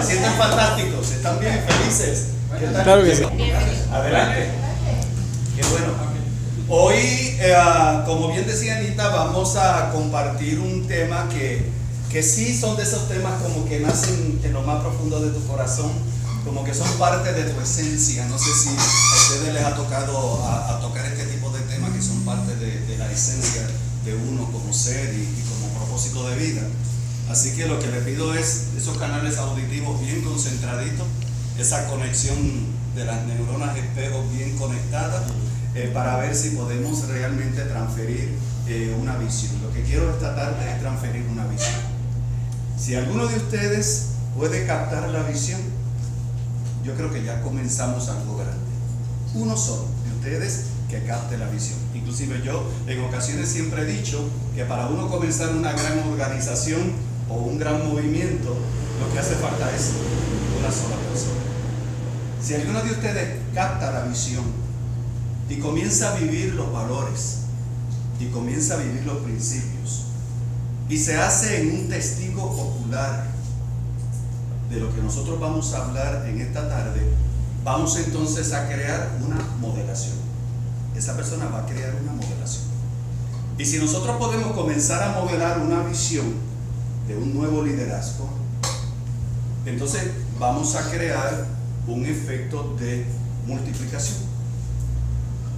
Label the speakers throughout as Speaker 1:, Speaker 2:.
Speaker 1: Se sienten fantásticos, están bien, felices.
Speaker 2: Claro que sí.
Speaker 1: Adelante. Qué bueno. Hoy, como bien decía Anita, vamos a compartir un tema que sí son de esos temas como que nacen en lo más profundo de tu corazón, como que son parte de tu esencia. No sé si a ustedes les ha tocado a tocar este tipo de temas que son parte de la esencia de uno como ser y como propósito de vida. Así que lo que le pido es esos canales auditivos bien concentraditos, esa conexión de las neuronas espejo bien conectadas, para ver si podemos realmente transferir una visión. Lo que quiero esta tarde es transferir una visión. Si alguno de ustedes puede captar la visión, yo creo que ya comenzamos algo grande. Uno solo de ustedes que capte la visión. Inclusive yo en ocasiones siempre he dicho que para uno comenzar una gran organización o un gran movimiento, lo que hace falta es una sola persona. Si alguno de ustedes capta la visión y comienza a vivir los valores y comienza a vivir los principios y se hace en un testigo ocular de lo que nosotros vamos a hablar en esta tarde, vamos entonces a crear una modelación. Esa persona va a crear una modelación. Y si nosotros podemos comenzar a modelar una visión de un nuevo liderazgo, entonces vamos a crear un efecto de multiplicación.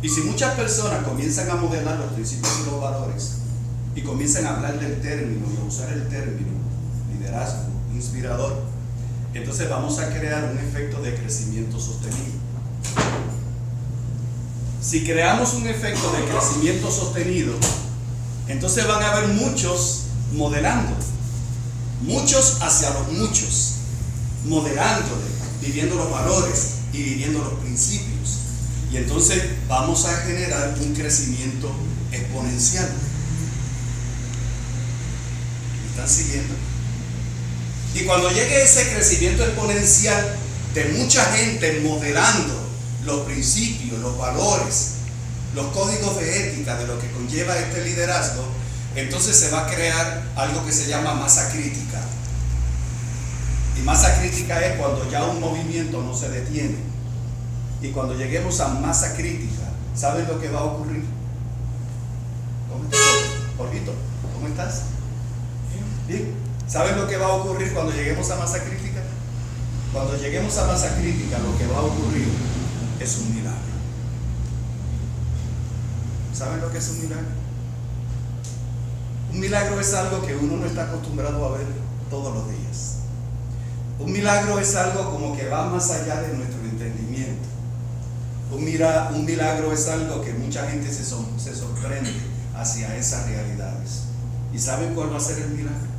Speaker 1: Y si muchas personas comienzan a modelar los principios y los valores y comienzan a hablar del término y a usar el término liderazgo inspirador, entonces vamos a crear un efecto de crecimiento sostenido. Si creamos un efecto de crecimiento sostenido, entonces van a haber muchos modelando, muchos hacia los muchos, modelándole, viviendo los valores y viviendo los principios. Y entonces vamos a generar un crecimiento exponencial. ¿Me están siguiendo? Y cuando llegue ese crecimiento exponencial de mucha gente modelando los principios, los valores, los códigos de ética de lo que conlleva este liderazgo, entonces se va a crear algo que se llama masa crítica. Y masa crítica es cuando ya un movimiento no se detiene. Y cuando lleguemos a masa crítica, ¿saben lo que va a ocurrir? ¿Cómo estás, Jorgito? ¿Cómo estás? Bien. ¿Saben lo que va a ocurrir cuando lleguemos a masa crítica? Cuando lleguemos a masa crítica, lo que va a ocurrir es un milagro. ¿Saben lo que es un milagro? Un milagro es algo que uno no está acostumbrado a ver todos los días. Un milagro es algo como que va más allá de nuestro entendimiento. Un milagro es algo que mucha gente se sorprende hacia esas realidades. ¿Y saben cuál va a ser el milagro?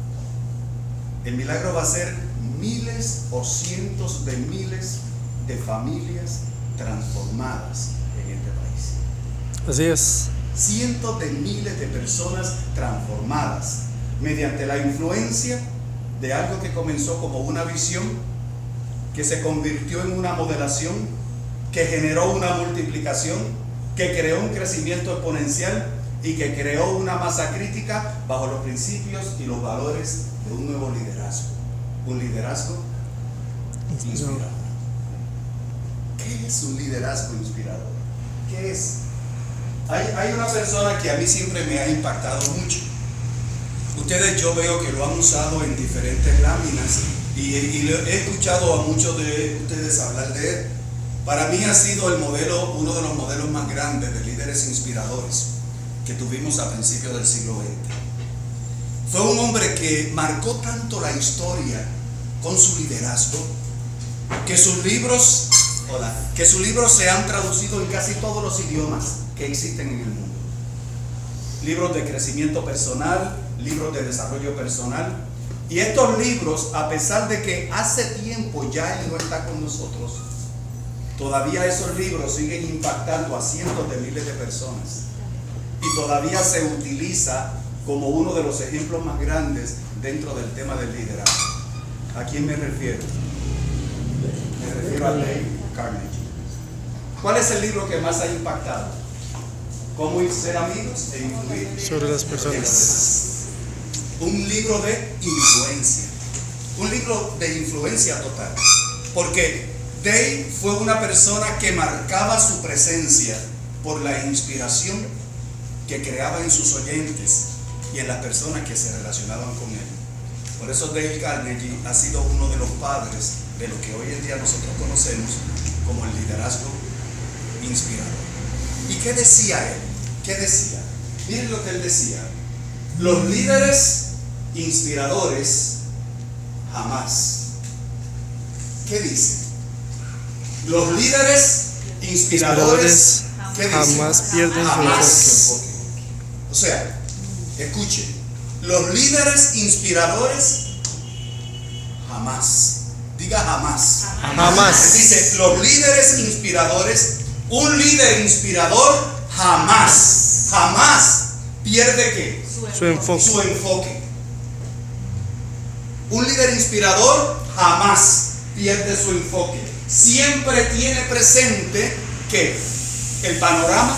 Speaker 1: El milagro va a ser miles o cientos de miles de familias transformadas en este país.
Speaker 2: Así es.
Speaker 1: Cientos de miles de personas transformadas mediante la influencia de algo que comenzó como una visión, que se convirtió en una modelación, que generó una multiplicación, que creó un crecimiento exponencial y que creó una masa crítica bajo los principios y los valores de un nuevo liderazgo. Un liderazgo inspirador. ¿Qué es un liderazgo inspirador? ¿Qué es? Hay una persona que a mí siempre me ha impactado mucho. Ustedes, yo veo que lo han usado en diferentes láminas y he escuchado a muchos de ustedes hablar de él. Para mí ha sido el modelo, uno de los modelos más grandes de líderes inspiradores que tuvimos a principios del siglo XX. Fue un hombre que marcó tanto la historia con su liderazgo que sus libros se han traducido en casi todos los idiomas que existen en el mundo. Libros de crecimiento personal, libros de desarrollo personal. Y estos libros, a pesar de que hace tiempo ya él no está con nosotros, todavía esos libros siguen impactando a cientos de miles de personas. Y todavía se utiliza como uno de los ejemplos más grandes dentro del tema del liderazgo. ¿A quién me refiero? Me refiero a Dale Carnegie. ¿Cuál es el libro que más ha impactado? ¿Cómo ser amigos e influir
Speaker 2: sobre las personas?
Speaker 1: Un libro de influencia. un libro de influencia total, porque Dale fue una persona que marcaba su presencia por la inspiración que creaba en sus oyentes y en las personas que se relacionaban con él. Por eso Dale Carnegie ha sido uno de los padres de lo que hoy en día nosotros conocemos como el liderazgo inspirador. ¿Y qué decía él? ¿Qué decía? Miren lo que él decía. Los líderes inspiradores jamás. ¿Qué dice? Los líderes inspiradores
Speaker 2: jamás pierden su enfoque.
Speaker 1: O sea, escuchen, los líderes inspiradores jamás. Diga jamás.
Speaker 2: Jamás.
Speaker 1: Dice, los líderes inspiradores, un líder inspirador jamás pierde ¿qué?
Speaker 2: Su enfoque.
Speaker 1: Su enfoque. Un líder inspirador jamás pierde su enfoque. Siempre tiene presente que el panorama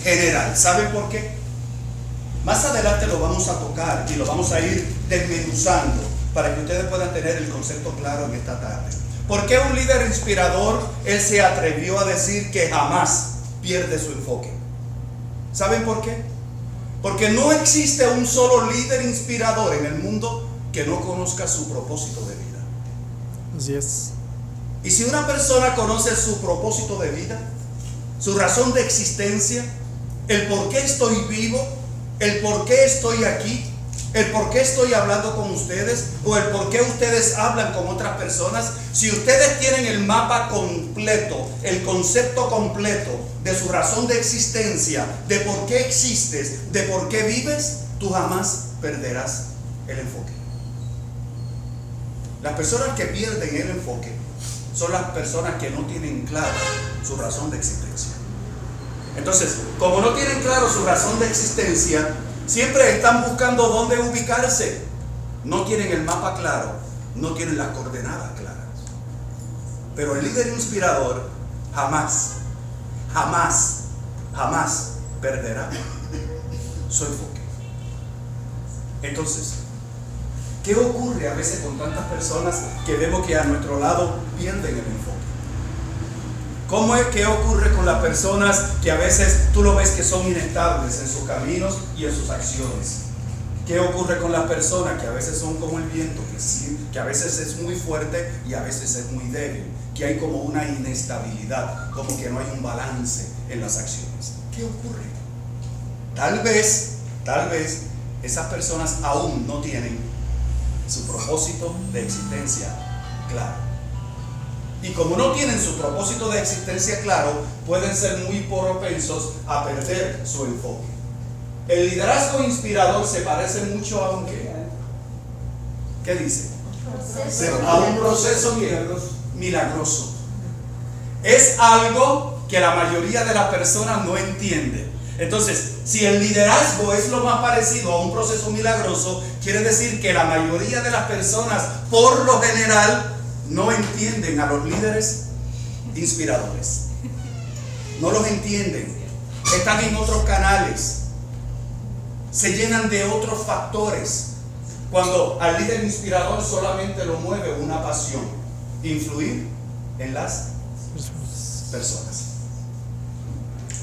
Speaker 1: general. ¿Saben por qué? Más adelante lo vamos a tocar y lo vamos a ir desmenuzando para que ustedes puedan tener el concepto claro en esta tarde. ¿Por qué un líder inspirador, él se atrevió a decir que jamás pierde su enfoque? ¿Saben por qué? Porque no existe un solo líder inspirador en el mundo que no conozca su propósito de vida.
Speaker 2: Así es.
Speaker 1: Y si una persona conoce su propósito de vida, su razón de existencia, el por qué estoy vivo, el por qué estoy aquí, el por qué estoy hablando con ustedes o el por qué ustedes hablan con otras personas, si ustedes tienen el mapa completo, el concepto completo de su razón de existencia, de por qué existes, de por qué vives, tú jamás perderás el enfoque. Las personas que pierden el enfoque son las personas que no tienen claro su razón de existencia. Entonces, como no tienen claro su razón de existencia, siempre están buscando dónde ubicarse. No tienen el mapa claro, no tienen las coordenadas claras. Pero el líder inspirador jamás perderá su enfoque. Entonces, ¿qué ocurre a veces con tantas personas que vemos que a nuestro lado pierden el enfoque? ¿Cómo es que ocurre con las personas que a veces tú lo ves que son inestables en sus caminos y en sus acciones? ¿Qué ocurre con las personas que a veces son como el viento, que a veces es muy fuerte y a veces es muy débil? Que hay como una inestabilidad, como que no hay un balance en las acciones. ¿Qué ocurre? Tal vez esas personas aún no tienen su propósito de existencia claro. Y como no tienen su propósito de existencia claro, pueden ser muy propensos a perder su enfoque. El liderazgo inspirador se parece mucho a un ¿qué? ¿Qué dice? A un proceso milagroso. Es algo que la mayoría de las personas no entiende. Entonces, si el liderazgo es lo más parecido a un proceso milagroso, quiere decir que la mayoría de las personas, por lo general, no entienden a los líderes inspiradores. No los entienden. Están en otros canales. Se llenan de otros factores. Cuando al líder inspirador solamente lo mueve una pasión: influir en las personas.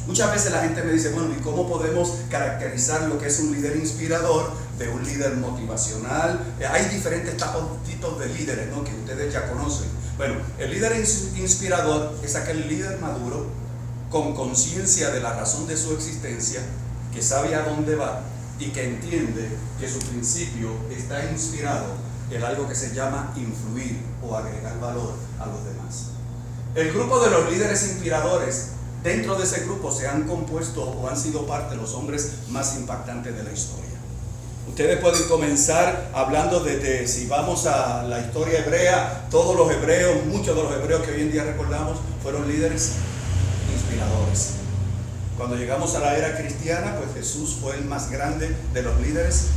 Speaker 1: Muchas veces la gente me dice, bueno, ¿y cómo podemos caracterizar lo que es un líder inspirador de un líder motivacional? Hay diferentes tipos de líderes, ¿no?, que ustedes ya conocen. Bueno, el líder inspirador es aquel líder maduro, con conciencia de la razón de su existencia, que sabe a dónde va y que entiende que su principio está inspirado en algo que se llama influir o agregar valor a los demás. El grupo de los líderes inspiradores, dentro de ese grupo se han compuesto o han sido parte de los hombres más impactantes de la historia. Ustedes pueden comenzar hablando desde, si vamos a la historia hebrea, todos los hebreos, muchos de los hebreos que hoy en día recordamos, fueron líderes inspiradores. Cuando llegamos a la era cristiana, pues Jesús fue el más grande de los líderes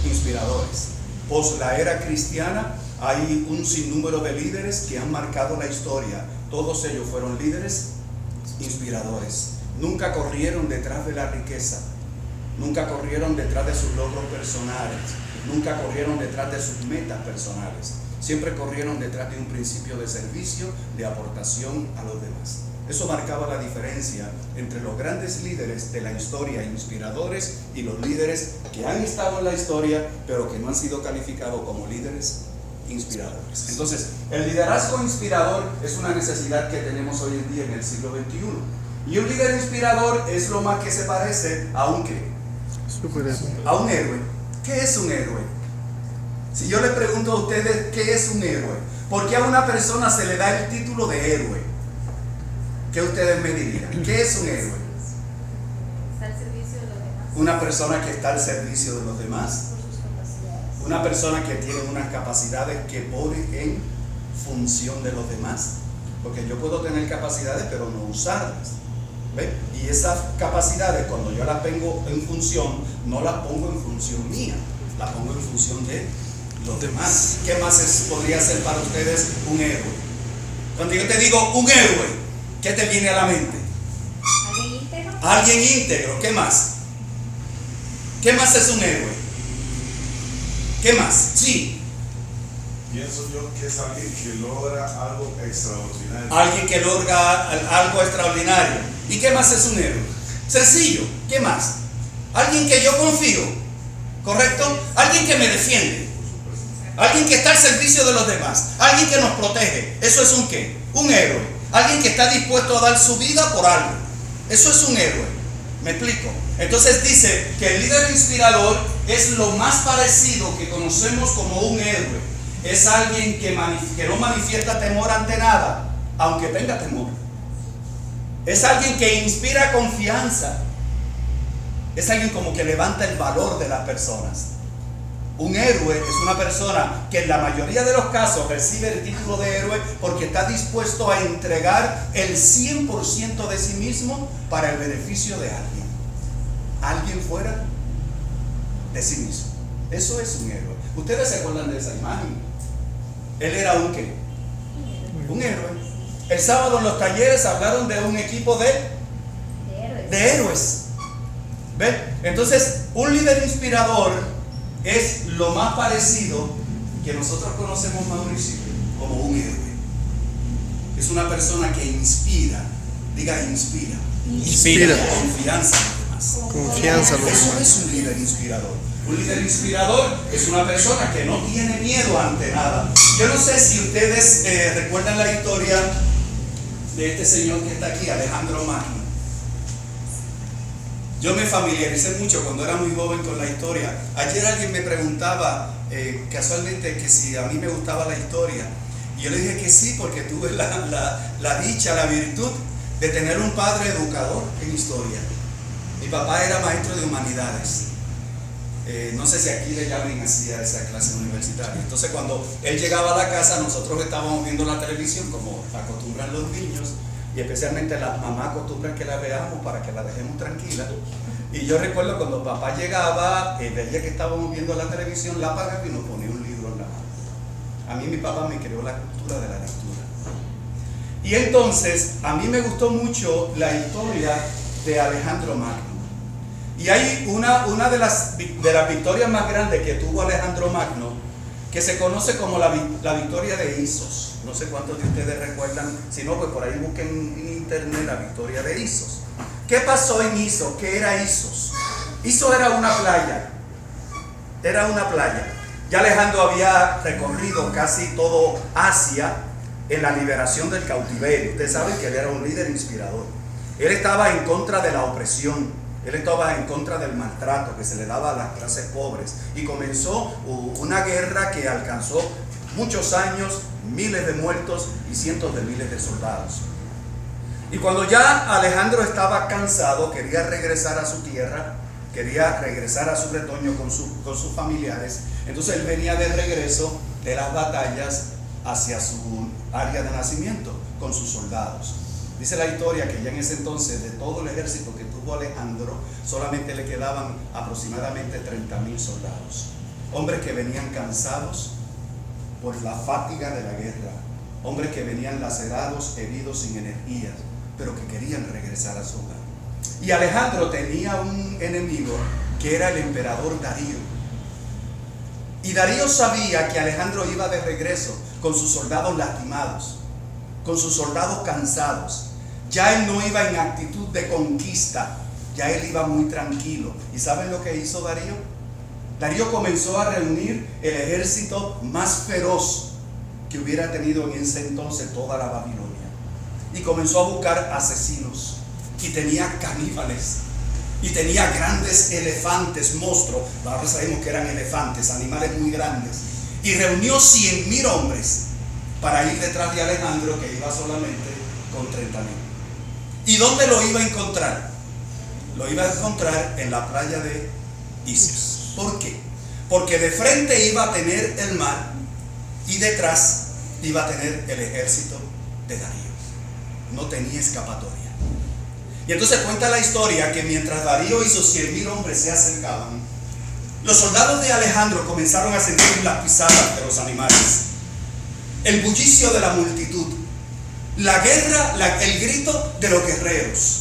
Speaker 1: inspiradores. Post la era cristiana hay un sinnúmero de líderes que han marcado la historia. Todos ellos fueron líderes inspiradores. Nunca corrieron detrás de la riqueza, nunca corrieron detrás de sus logros personales, nunca corrieron detrás de sus metas personales, siempre corrieron detrás de un principio de servicio, de aportación a los demás. Eso marcaba la diferencia entre los grandes líderes de la historia, inspiradores, y los líderes que han estado en la historia, pero que no han sido calificados como líderes inspiradores. Entonces, el liderazgo inspirador es una necesidad que tenemos hoy en día en el siglo XXI. Y un líder inspirador es lo más que se parece a un ¿qué?
Speaker 2: Superhéroe.
Speaker 1: A un héroe. ¿Qué es un héroe? Si yo le pregunto a ustedes qué es un héroe, ¿por qué a una persona se le da el título de héroe? ¿Qué ustedes me dirían? ¿Qué es un héroe?
Speaker 3: Está al servicio de los demás.
Speaker 1: Una persona que está al servicio de los demás.
Speaker 3: Por sus capacidades.
Speaker 1: Una persona que tiene unas capacidades que pone en función de los demás. Porque yo puedo tener capacidades pero no usarlas. ¿Ve? Y esas capacidades, cuando yo las pongo en función, no las pongo en función mía, las pongo en función de los demás. ¿Qué más podría ser para ustedes un héroe? Cuando yo te digo un héroe, ¿qué te viene a la mente?
Speaker 3: ¿Alguien íntegro?
Speaker 1: Alguien íntegro. ¿Qué más? ¿Qué más es un héroe? ¿Qué más? Sí.
Speaker 4: Pienso yo que es alguien que logra algo extraordinario.
Speaker 1: Alguien que logra algo extraordinario. ¿Y qué más es un héroe? Sencillo. ¿Qué más? Alguien que yo confío. ¿Correcto? Alguien que me defiende. Alguien que está al servicio de los demás. Alguien que nos protege. ¿Eso es un qué? Un héroe. Alguien que está dispuesto a dar su vida por algo. Eso es un héroe. ¿Me explico? Entonces dice que el líder inspirador es lo más parecido que conocemos como un héroe. Es alguien que no manifiesta temor ante nada, aunque tenga temor. Es alguien que inspira confianza. Es alguien como que levanta el valor de las personas. Un héroe es una persona que en la mayoría de los casos recibe el título de héroe porque está dispuesto a entregar el 100% de sí mismo para el beneficio de alguien. Alguien fuera de sí mismo. Eso es un héroe. ¿Ustedes se acuerdan de esa imagen? Él era un ¿qué? Un héroe. El sábado en los talleres hablaron de un equipo de héroes. ¿Ven? Entonces, un líder inspirador es lo más parecido que nosotros conocemos, Mauricio, como un héroe. Es una persona que inspira. Diga, inspira.
Speaker 2: Inspira.
Speaker 1: Confianza en los demás.
Speaker 2: Confianza a los
Speaker 1: Eso
Speaker 2: demás.
Speaker 1: es un líder inspirador. Un líder inspirador es una persona que no tiene miedo ante nada. Yo no sé si ustedes recuerdan la historia de este señor que está aquí, Alejandro Magno. Yo me familiaricé mucho cuando era muy joven con la historia. Ayer alguien me preguntaba casualmente que si a mí me gustaba la historia. Y yo le dije que sí, porque tuve la dicha, la virtud de tener un padre educador en historia. Mi papá era maestro de humanidades. No sé si aquí le llamen así a esa clase universitaria. Entonces cuando él llegaba a la casa, nosotros estábamos viendo la televisión como acostumbran los niños, y especialmente las mamás acostumbran que la veamos para que la dejemos tranquila. Y yo recuerdo cuando papá llegaba, veía que estábamos viendo la televisión, la apagaba y nos ponía un libro en la mano. A mí mi papá me creó la cultura de la lectura. Y entonces a mí me gustó mucho la historia de Alejandro Magno. Y hay una de las victorias más grandes que tuvo Alejandro Magno, que se conoce como la victoria de Isos. No sé cuántos de ustedes recuerdan, si no, pues por ahí busquen en internet la victoria de Isos. ¿Qué pasó en Isos? ¿Qué era Isos? Isos era una playa. Era una playa. Ya Alejandro había recorrido casi todo Asia en la liberación del cautiverio. Ustedes saben que él era un líder inspirador. Él estaba en contra de la opresión. Él estaba en contra del maltrato que se le daba a las clases pobres. Y comenzó una guerra que alcanzó muchos años, miles de muertos y cientos de miles de soldados. Y cuando ya Alejandro estaba cansado, quería regresar a su tierra, quería regresar a su retoño con sus familiares. Entonces él venía de regreso de las batallas hacia su área de nacimiento con sus soldados. Dice la historia que ya en ese entonces, de todo el ejército que tuvo Alejandro, solamente le quedaban aproximadamente 30,000 soldados. Hombres que venían cansados por la fatiga de la guerra. Hombres que venían lacerados, heridos, sin energías, pero que querían regresar a su hogar. Y Alejandro tenía un enemigo que era el emperador Darío. Y Darío sabía que Alejandro iba de regreso con sus soldados lastimados, con sus soldados cansados. Ya él no iba en actitud de conquista, ya él iba muy tranquilo. ¿Y saben lo que hizo Darío? Darío comenzó a reunir el ejército más feroz que hubiera tenido en ese entonces toda la Babilonia. Y comenzó a buscar asesinos. Y tenía caníbales. Y tenía grandes elefantes, monstruos. Ahora sabemos que eran elefantes, animales muy grandes. Y reunió 100,000 hombres para ir detrás de Alejandro, que iba solamente con 30,000. ¿Y dónde lo iba a encontrar? Lo iba a encontrar en la playa de Isis. ¿Por qué? Porque de frente iba a tener el mar y detrás iba a tener el ejército de Darío. No tenía escapatoria. Y entonces cuenta la historia que mientras Darío y sus 100,000 hombres se acercaban, los soldados de Alejandro comenzaron a sentir las pisadas de los animales, el bullicio de la multitud, la guerra, el grito de los guerreros.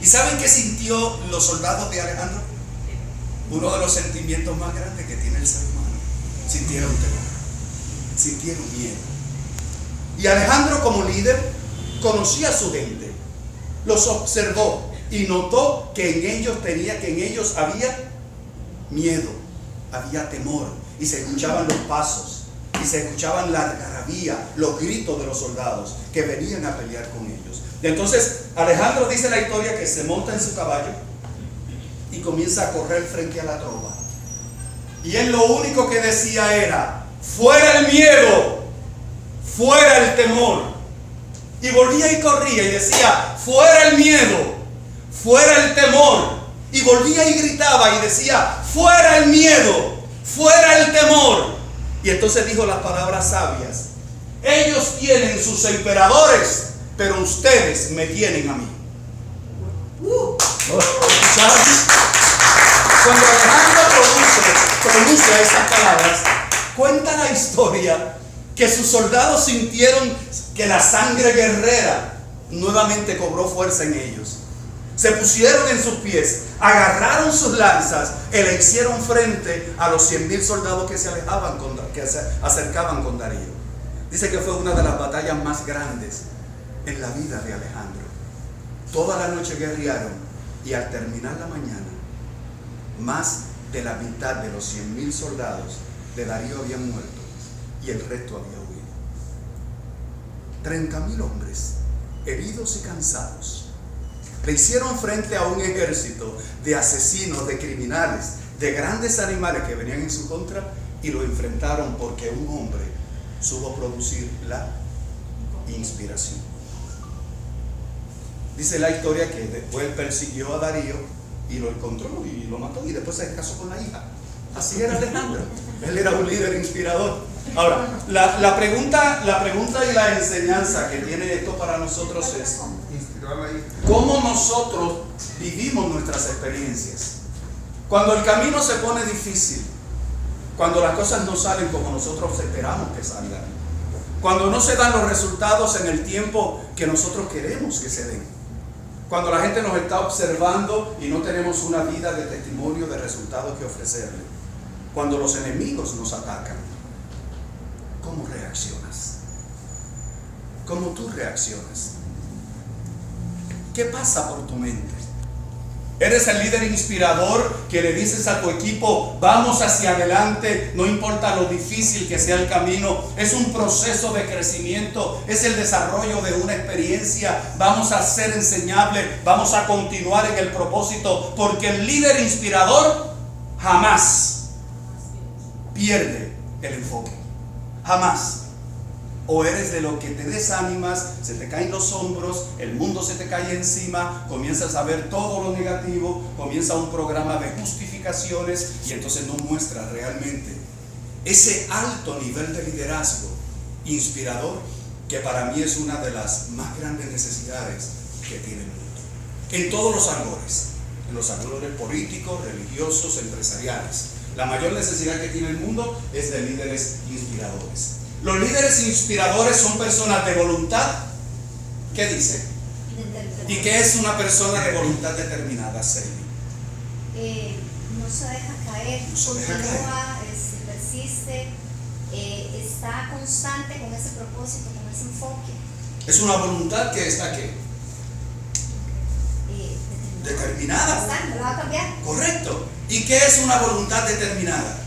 Speaker 1: ¿Y saben qué sintió los soldados de Alejandro? Uno de los sentimientos más grandes que tiene el ser humano. Sintieron temor, sintieron miedo. Y Alejandro, como líder, conocía a su gente, los observó y notó que en ellos había miedo, había temor, y se escuchaban los pasos, y se escuchaban la algarabía, los gritos de los soldados que venían a pelear con ellos. Y entonces Alejandro, dice la historia, que se monta en su caballo y comienza a correr frente a la tropa. Y él lo único que decía era: fuera el miedo, fuera el temor. Y volvía y corría y decía: fuera el miedo, fuera el temor. Y volvía y gritaba y decía: fuera el miedo, fuera el temor. Y entonces dijo las palabras sabias: ellos tienen sus emperadores, pero ustedes me tienen a mí. ¿Escucharon? Cuando Alejandro pronuncia esas palabras, cuenta la historia que sus soldados sintieron que la sangre guerrera nuevamente cobró fuerza en ellos. Se pusieron en sus pies, agarraron sus lanzas y le hicieron frente a los 100,000 soldados que se acercaban con Darío. Dice que fue una de las batallas más grandes en la vida de Alejandro. Toda la noche guerrearon y al terminar la mañana, más de la mitad de los 100,000 soldados de Darío habían muerto y el resto había huido. 30,000 hombres, heridos y cansados, le hicieron frente a un ejército de asesinos, de criminales, de grandes animales que venían en su contra, y lo enfrentaron porque un hombre supo producir la inspiración. Dice la historia que después persiguió a Darío y lo encontró y lo mató, y después se casó con la hija. Así era Alejandro. Él era un líder inspirador. Ahora, la pregunta y la enseñanza que tiene esto para nosotros es: ¿cómo nosotros vivimos nuestras experiencias? Cuando el camino se pone difícil, cuando las cosas no salen como nosotros esperamos que salgan, cuando no se dan los resultados en el tiempo que nosotros queremos que se den, cuando la gente nos está observando y no tenemos una vida de testimonio de resultados que ofrecerle, cuando los enemigos nos atacan, ¿cómo reaccionas? ¿Cómo tú reaccionas? ¿Qué pasa por tu mente? ¿Eres el líder inspirador que le dices a tu equipo: vamos hacia adelante, no importa lo difícil que sea el camino, es un proceso de crecimiento, es el desarrollo de una experiencia, vamos a ser enseñables, vamos a continuar en el propósito? Porque el líder inspirador jamás pierde el enfoque, jamás. O eres de lo que te desanimas, se te caen los hombros, el mundo se te cae encima, comienzas a ver todo lo negativo, comienza un programa de justificaciones y entonces no muestras realmente ese alto nivel de liderazgo inspirador, que para mí es una de las más grandes necesidades que tiene el mundo. En todos los albores, en los albores políticos, religiosos, empresariales, la mayor necesidad que tiene el mundo es de líderes inspiradores. Los líderes inspiradores son personas de voluntad. ¿Qué dice? ¿Y qué es una persona de voluntad determinada, Selby?
Speaker 3: No se deja caer,
Speaker 1: No se deja
Speaker 3: continúa, persiste, está constante con ese propósito, con ese enfoque.
Speaker 1: Es una voluntad que está ¿qué? Determinada.
Speaker 3: Constante, ¿la va a cambiar?
Speaker 1: Correcto. ¿Y qué es una voluntad determinada?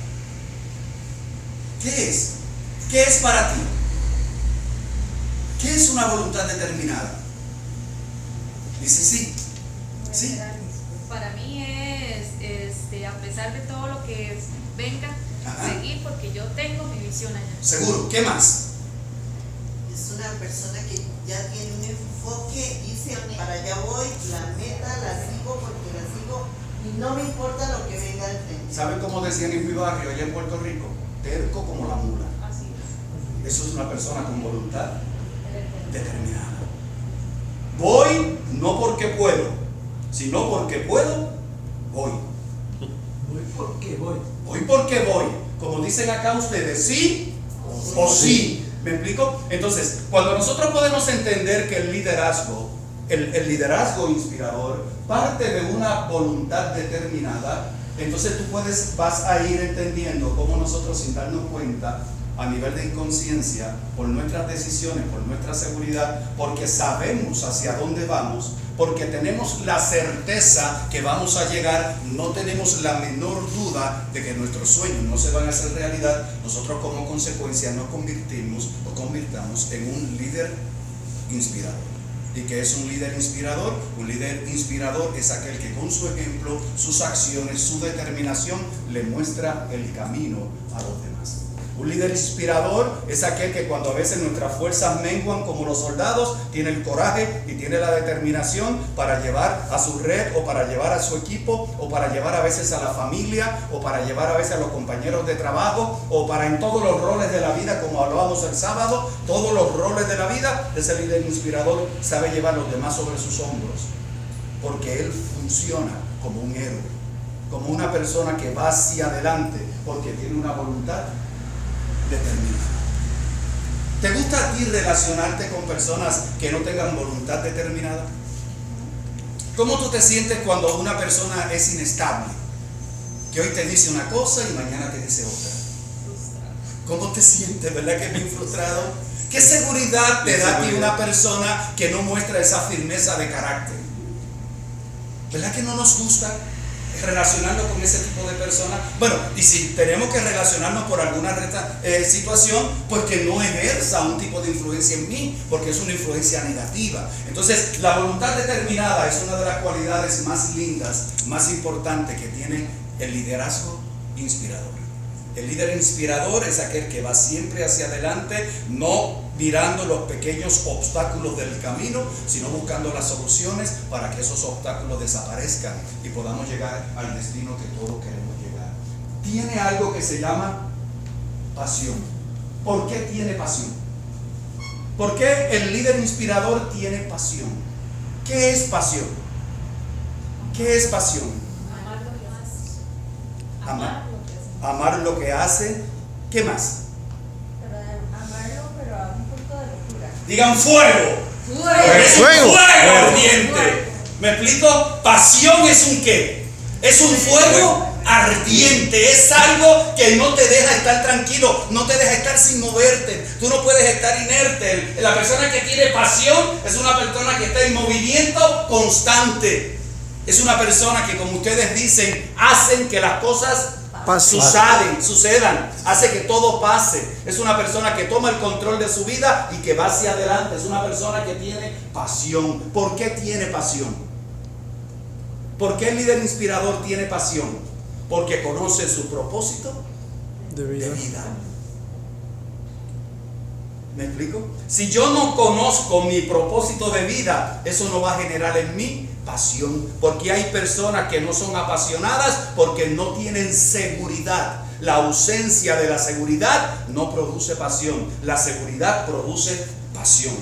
Speaker 1: ¿Qué es? ¿Qué es para ti? ¿Qué es una voluntad determinada? Dice sí. Sí.
Speaker 5: Para mí es, a pesar de todo lo que venga,
Speaker 1: Ajá.
Speaker 5: seguir porque yo tengo mi visión allá.
Speaker 1: Seguro. ¿Qué más?
Speaker 6: Es una persona que ya tiene un enfoque, dice, para allá voy, la meta la sigo porque la sigo y no me importa lo que venga al frente.
Speaker 1: ¿Saben cómo decían en mi barrio allá en Puerto Rico? Terco como la mula.
Speaker 5: Así es.
Speaker 1: Eso es una persona con voluntad determinada. Voy no porque puedo, sino porque puedo, voy.
Speaker 7: Voy porque voy.
Speaker 1: Voy porque voy. Como dicen acá ustedes, sí o sí. ¿Me explico? Entonces, cuando nosotros podemos entender que el liderazgo inspirador parte de una voluntad determinada, entonces vas a ir entendiendo cómo nosotros, sin darnos cuenta, a nivel de inconsciencia, por nuestras decisiones, por nuestra seguridad, porque sabemos hacia dónde vamos, porque tenemos la certeza que vamos a llegar, no tenemos la menor duda de que nuestros sueños no se van a hacer realidad, nosotros como consecuencia nos convirtamos en un líder inspirador. ¿Y qué es un líder inspirador? Un líder inspirador es aquel que con su ejemplo, sus acciones, su determinación le muestra el camino a los demás. Un líder inspirador es aquel que cuando a veces nuestras fuerzas menguan como los soldados, tiene el coraje y tiene la determinación para llevar a su red o para llevar a su equipo o para llevar a veces a la familia o para llevar a veces a los compañeros de trabajo o para en todos los roles de la vida, como hablábamos el sábado, todos los roles de la vida. Ese líder inspirador sabe llevar a los demás sobre sus hombros porque él funciona como un héroe, como una persona que va hacia adelante porque tiene una voluntad determinada. ¿Te gusta a ti relacionarte con personas que no tengan voluntad determinada? ¿Cómo tú te sientes cuando una persona es inestable? Que hoy te dice una cosa y mañana te dice otra. ¿Cómo te sientes? ¿Verdad que es bien frustrado? ¿Qué seguridad te da a ti una persona que no muestra esa firmeza de carácter? ¿Verdad que no nos gusta relacionarnos con ese tipo de personas? Bueno, y si tenemos que relacionarnos por alguna situación, pues que no ejerza un tipo de influencia en mí, porque es una influencia negativa. Entonces, la voluntad determinada es una de las cualidades más lindas, más importantes que tiene el liderazgo inspirador. El líder inspirador es aquel que va siempre hacia adelante, no mirando los pequeños obstáculos del camino, sino buscando las soluciones para que esos obstáculos desaparezcan y podamos llegar al destino que todos queremos llegar. Tiene algo que se llama pasión. ¿Por qué tiene pasión? ¿Por qué el líder inspirador tiene pasión? ¿Qué es pasión? ¿Qué es pasión?
Speaker 5: Amar lo que haces.
Speaker 1: Amar. Amar lo que hace. ¿Qué más?
Speaker 3: Pero amarlo, pero a un punto de locura.
Speaker 1: Digan fuego. Es un
Speaker 2: Fuego.
Speaker 1: fuego ardiente. ¿Me explico? Pasión es un ¿qué? Es un fuego ardiente. Es algo que no te deja estar tranquilo, no te deja estar sin moverte. Tú no puedes estar inerte. La persona que tiene pasión es una persona que está en movimiento constante. Es una persona que, como ustedes dicen, hacen que las cosas sucedan, hace que todo pase. Es una persona que toma el control de su vida y que va hacia adelante. Es una persona que tiene pasión. ¿Por qué tiene pasión? ¿Por qué el líder inspirador tiene pasión? Porque conoce su propósito
Speaker 2: De vida.
Speaker 1: de vida. ¿Me explico? Si yo no conozco mi propósito de vida, eso no va a generar en mí pasión, porque hay personas que no son apasionadas porque no tienen seguridad. La ausencia de la seguridad no produce pasión, la seguridad produce pasión.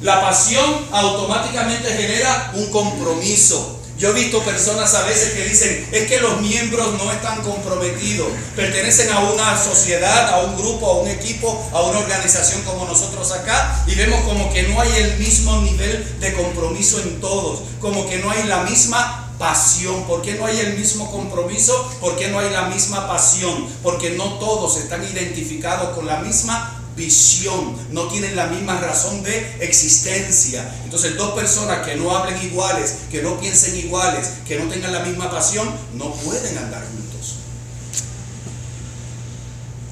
Speaker 1: La pasión automáticamente genera un compromiso. Yo he visto personas a veces que dicen, es que los miembros no están comprometidos, pertenecen a una sociedad, a un grupo, a un equipo, a una organización como nosotros acá, y vemos como que no hay el mismo nivel de compromiso en todos, como que no hay la misma pasión? ¿Por qué no hay el mismo compromiso? ¿Por qué no hay la misma pasión? Porque no todos están identificados con la misma visión, no tienen la misma razón de existencia. Entonces, dos personas que no hablen iguales, que no piensen iguales, que no tengan la misma pasión, no pueden andar juntos.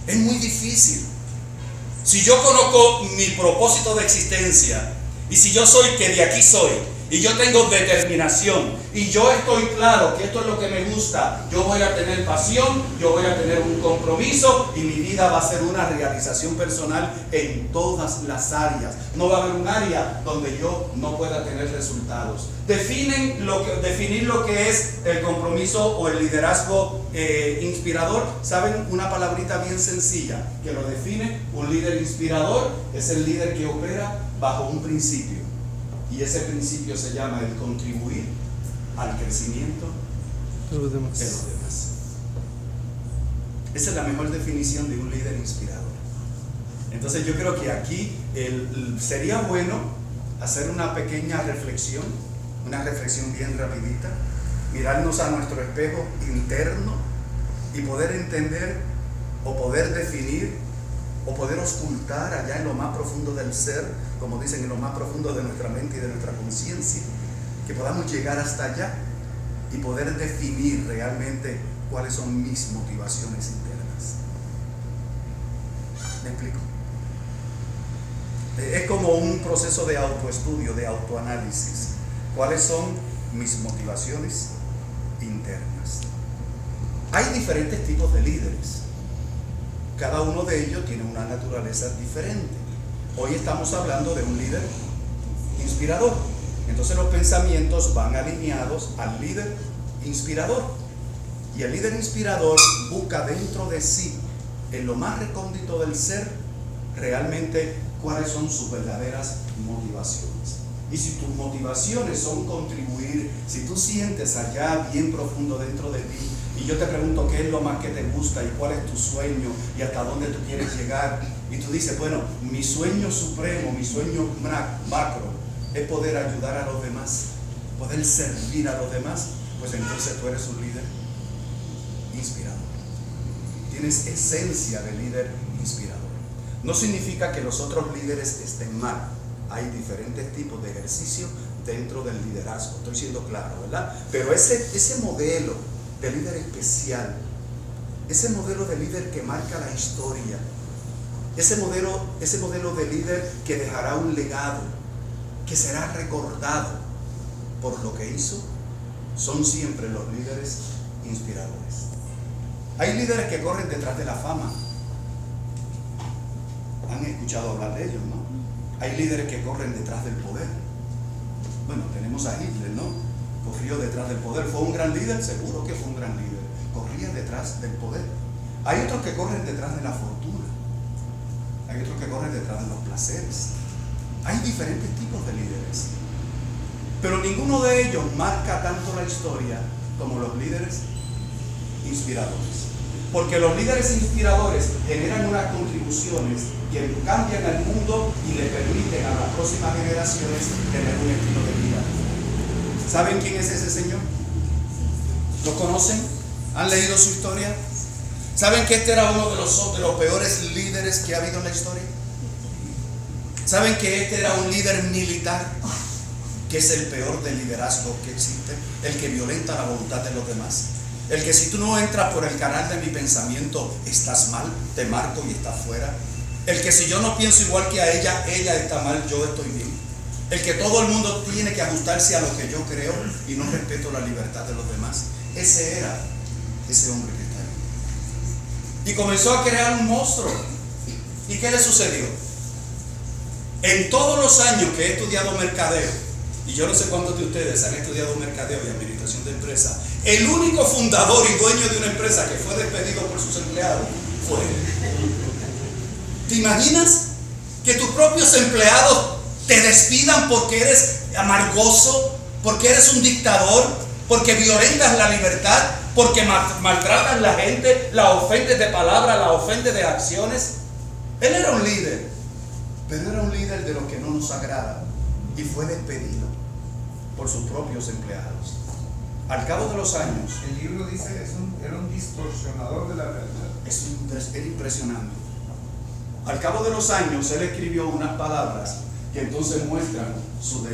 Speaker 1: Es muy difícil. Si yo conozco mi propósito de existencia, y si yo soy que de aquí soy, y yo tengo determinación, y yo estoy claro que esto es lo que me gusta, yo voy a tener pasión, yo voy a tener un compromiso, y mi vida va a ser una realización personal en todas las áreas. No va a haber un área donde yo no pueda tener resultados. Definir lo que es el compromiso o el liderazgo inspirador. ¿Saben? Una palabrita bien sencilla que lo define. Un líder inspirador es el líder que opera bajo un principio. Y ese principio se llama el contribuir al crecimiento
Speaker 2: De los demás.
Speaker 1: de los demás. Esa es la mejor definición de un líder inspirador. Entonces yo creo que aquí sería bueno hacer una pequeña reflexión, una reflexión bien rapidita, mirarnos a nuestro espejo interno y poder entender o poder definir o poder ocultar allá en lo más profundo del ser, como dicen, en lo más profundo de nuestra mente y de nuestra conciencia, que podamos llegar hasta allá y poder definir realmente cuáles son mis motivaciones internas. ¿Me explico? Es como un proceso de autoestudio, de autoanálisis. ¿Cuáles son mis motivaciones internas? Hay diferentes tipos de líderes. Cada uno de ellos tiene una naturaleza diferente. Hoy estamos hablando de un líder inspirador. Entonces los pensamientos van alineados al líder inspirador. Y el líder inspirador busca dentro de sí, en lo más recóndito del ser, realmente cuáles son sus verdaderas motivaciones. Y si tus motivaciones son contribuir, si tú sientes allá bien profundo dentro de ti, y yo te pregunto qué es lo más que te gusta y cuál es tu sueño y hasta dónde tú quieres llegar, y tú dices, bueno, mi sueño supremo, mi sueño macro es poder ayudar a los demás, poder servir a los demás, pues entonces tú eres un líder inspirador. Tienes esencia de líder inspirador. No significa que los otros líderes estén mal. Hay diferentes tipos de ejercicio dentro del liderazgo. Estoy siendo claro, ¿verdad? Pero ese modelo de líder especial, ese modelo de líder que marca la historia, ese modelo de líder que dejará un legado, que será recordado por lo que hizo, son siempre los líderes inspiradores. Hay líderes que corren detrás de la fama. Han escuchado hablar de ellos, ¿no? Hay líderes que corren detrás del poder. Bueno, tenemos a Hitler, ¿no? Corrió detrás del poder. ¿Fue un gran líder? Seguro que fue un gran líder. Corría detrás del poder. Hay otros que corren detrás de la fortuna. Hay otros que corren detrás de los placeres. Hay diferentes tipos de líderes. Pero ninguno de ellos marca tanto la historia como los líderes inspiradores. Porque los líderes inspiradores generan unas contribuciones que cambian al mundo y le permiten a las próximas generaciones tener un estilo de vida. ¿Saben quién es ese señor? ¿Lo conocen? ¿Han leído su historia? ¿Saben que este era uno de los peores líderes que ha habido en la historia? ¿Saben que este era un líder militar? Que es el peor del liderazgo que existe, el que violenta la voluntad de los demás. El que si tú no entras por el canal de mi pensamiento, estás mal, te marco y estás fuera. El que si yo no pienso igual que a ella está mal, yo estoy bien. El que todo el mundo tiene que ajustarse a lo que yo creo y no respeto la libertad de los demás. Ese era ese hombre que está ahí. Y comenzó a crear un monstruo. ¿Y qué le sucedió? En todos los años que he estudiado mercadeo, y yo no sé cuántos de ustedes han estudiado mercadeo y administración de empresas, el único fundador y dueño de una empresa que fue despedido por sus empleados fue él. ¿Te imaginas que tus propios empleados te despidan porque eres amargoso, porque eres un dictador, porque violentas la libertad, porque maltratas a la gente, la ofendes de palabras, la ofendes de acciones? Él era un líder, pero era un líder de lo que no nos agrada y fue despedido por sus propios empleados. Al cabo de los años,
Speaker 8: El libro dice era un distorsionador de la realidad.
Speaker 1: era impresionante. Al cabo de los años, él escribió unas palabras que entonces muestran su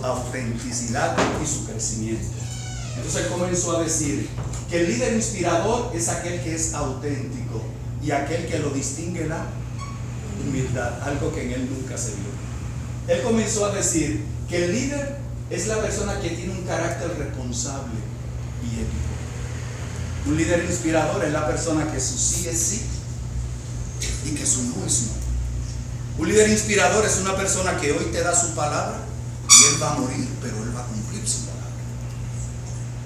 Speaker 1: autenticidad y su crecimiento. Entonces él comenzó a decir que el líder inspirador es aquel que es auténtico y aquel que lo distingue la humildad, algo que en él nunca se vio. Él comenzó a decir que el líder es la persona que tiene un carácter responsable y ético. Un líder inspirador es la persona que su sí es sí y que su no es no. Un líder inspirador es una persona que hoy te da su palabra y él va a morir, pero él va a cumplir su palabra.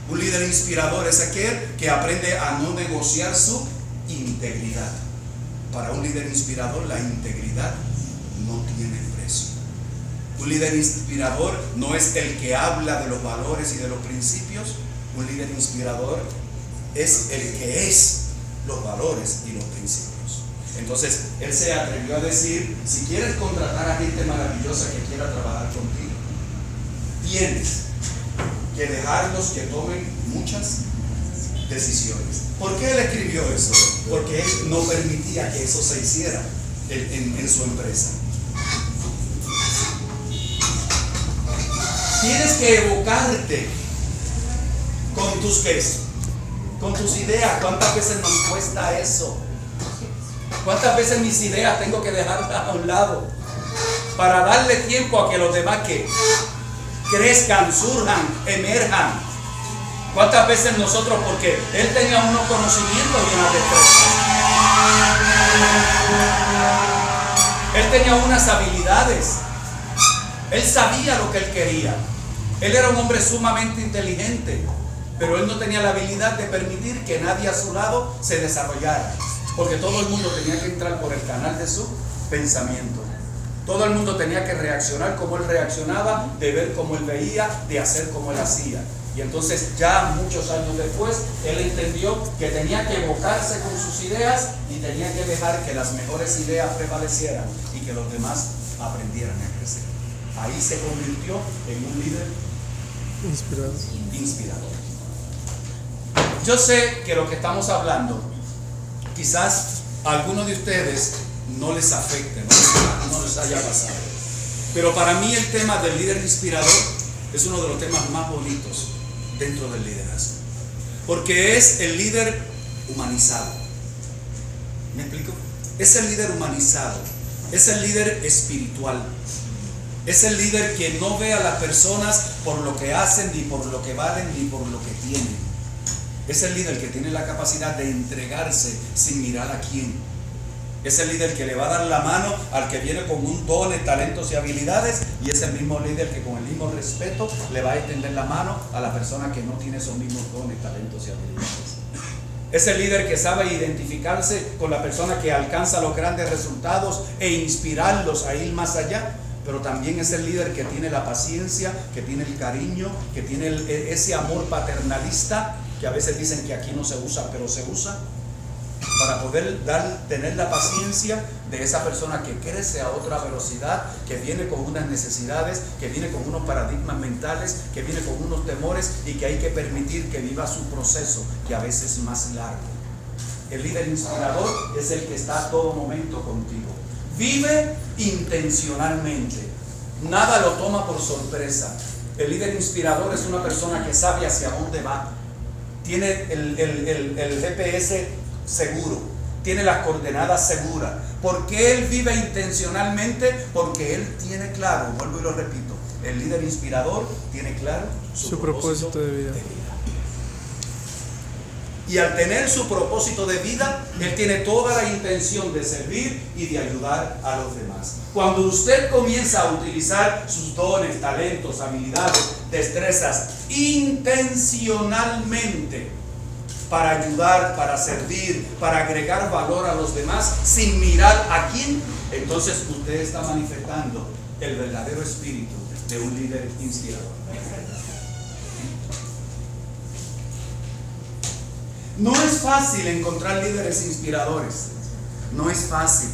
Speaker 1: Un líder inspirador es aquel que aprende a no negociar su integridad. Para un líder inspirador, la integridad no tiene precio. Un líder inspirador no es el que habla de los valores y de los principios. Un líder inspirador es el que es los valores y los principios. Entonces, él se atrevió a decir, si quieres contratar a gente maravillosa que quiera trabajar contigo, tienes que dejarlos que tomen muchas decisiones. ¿Por qué él escribió eso? Porque él no permitía que eso se hiciera en su empresa. Tienes que evocarte con tus quesos, con tus ideas. ¿Cuántas veces nos cuesta eso? ¿Cuántas veces mis ideas tengo que dejarlas a un lado para darle tiempo a que los demás que crezcan, surjan, emerjan? ¿Cuántas veces nosotros, porque él tenía unos conocimientos y unas destrezas, él tenía unas habilidades, él sabía lo que él quería, él era un hombre sumamente inteligente, pero él no tenía la habilidad de permitir que nadie a su lado se desarrollara, porque todo el mundo tenía que entrar por el canal de su pensamiento. Todo el mundo tenía que reaccionar como él reaccionaba, de ver como él veía, de hacer como él hacía. Y entonces ya muchos años después, él entendió que tenía que evocarse con sus ideas y tenía que dejar que las mejores ideas prevalecieran y que los demás aprendieran a crecer. Ahí se convirtió en un líder inspirador. Yo sé que lo que estamos hablando, quizás a algunos de ustedes no les afecte, no les haya pasado. Pero para mí el tema del líder inspirador es uno de los temas más bonitos dentro del liderazgo. Porque es el líder humanizado. ¿Me explico? Es el líder humanizado. Es el líder espiritual. Es el líder que no ve a las personas por lo que hacen, ni por lo que valen, ni por lo que tienen. Es el líder que tiene la capacidad de entregarse sin mirar a quién. Es el líder que le va a dar la mano al que viene con un don, talentos y habilidades, y es el mismo líder que con el mismo respeto le va a extender la mano a la persona que no tiene esos mismos dones, talentos y habilidades. Es el líder que sabe identificarse con la persona que alcanza los grandes resultados e inspirarlos a ir más allá. Pero también es el líder que tiene la paciencia, que tiene el cariño, que tiene ese amor paternalista, que a veces dicen que aquí no se usa, pero se usa, para poder tener la paciencia de esa persona que crece a otra velocidad, que viene con unas necesidades, que viene con unos paradigmas mentales, que viene con unos temores y que hay que permitir que viva su proceso, que a veces es más largo. El líder inspirador es el que está a todo momento contigo. Vive intencionalmente, nada lo toma por sorpresa. El líder inspirador es una persona que sabe hacia dónde va, tiene el GPS seguro, tiene las coordenadas seguras. ¿Por qué él vive intencionalmente? Porque él tiene claro, vuelvo y lo repito, el líder inspirador tiene claro su propósito de vida. Y al tener su propósito de vida, él tiene toda la intención de servir y de ayudar a los demás. Cuando usted comienza a utilizar sus dones, talentos, habilidades, destrezas intencionalmente para ayudar, para servir, para agregar valor a los demás, sin mirar a quién, entonces usted está manifestando el verdadero espíritu de un líder inspirador. No es fácil encontrar líderes inspiradores. No es fácil.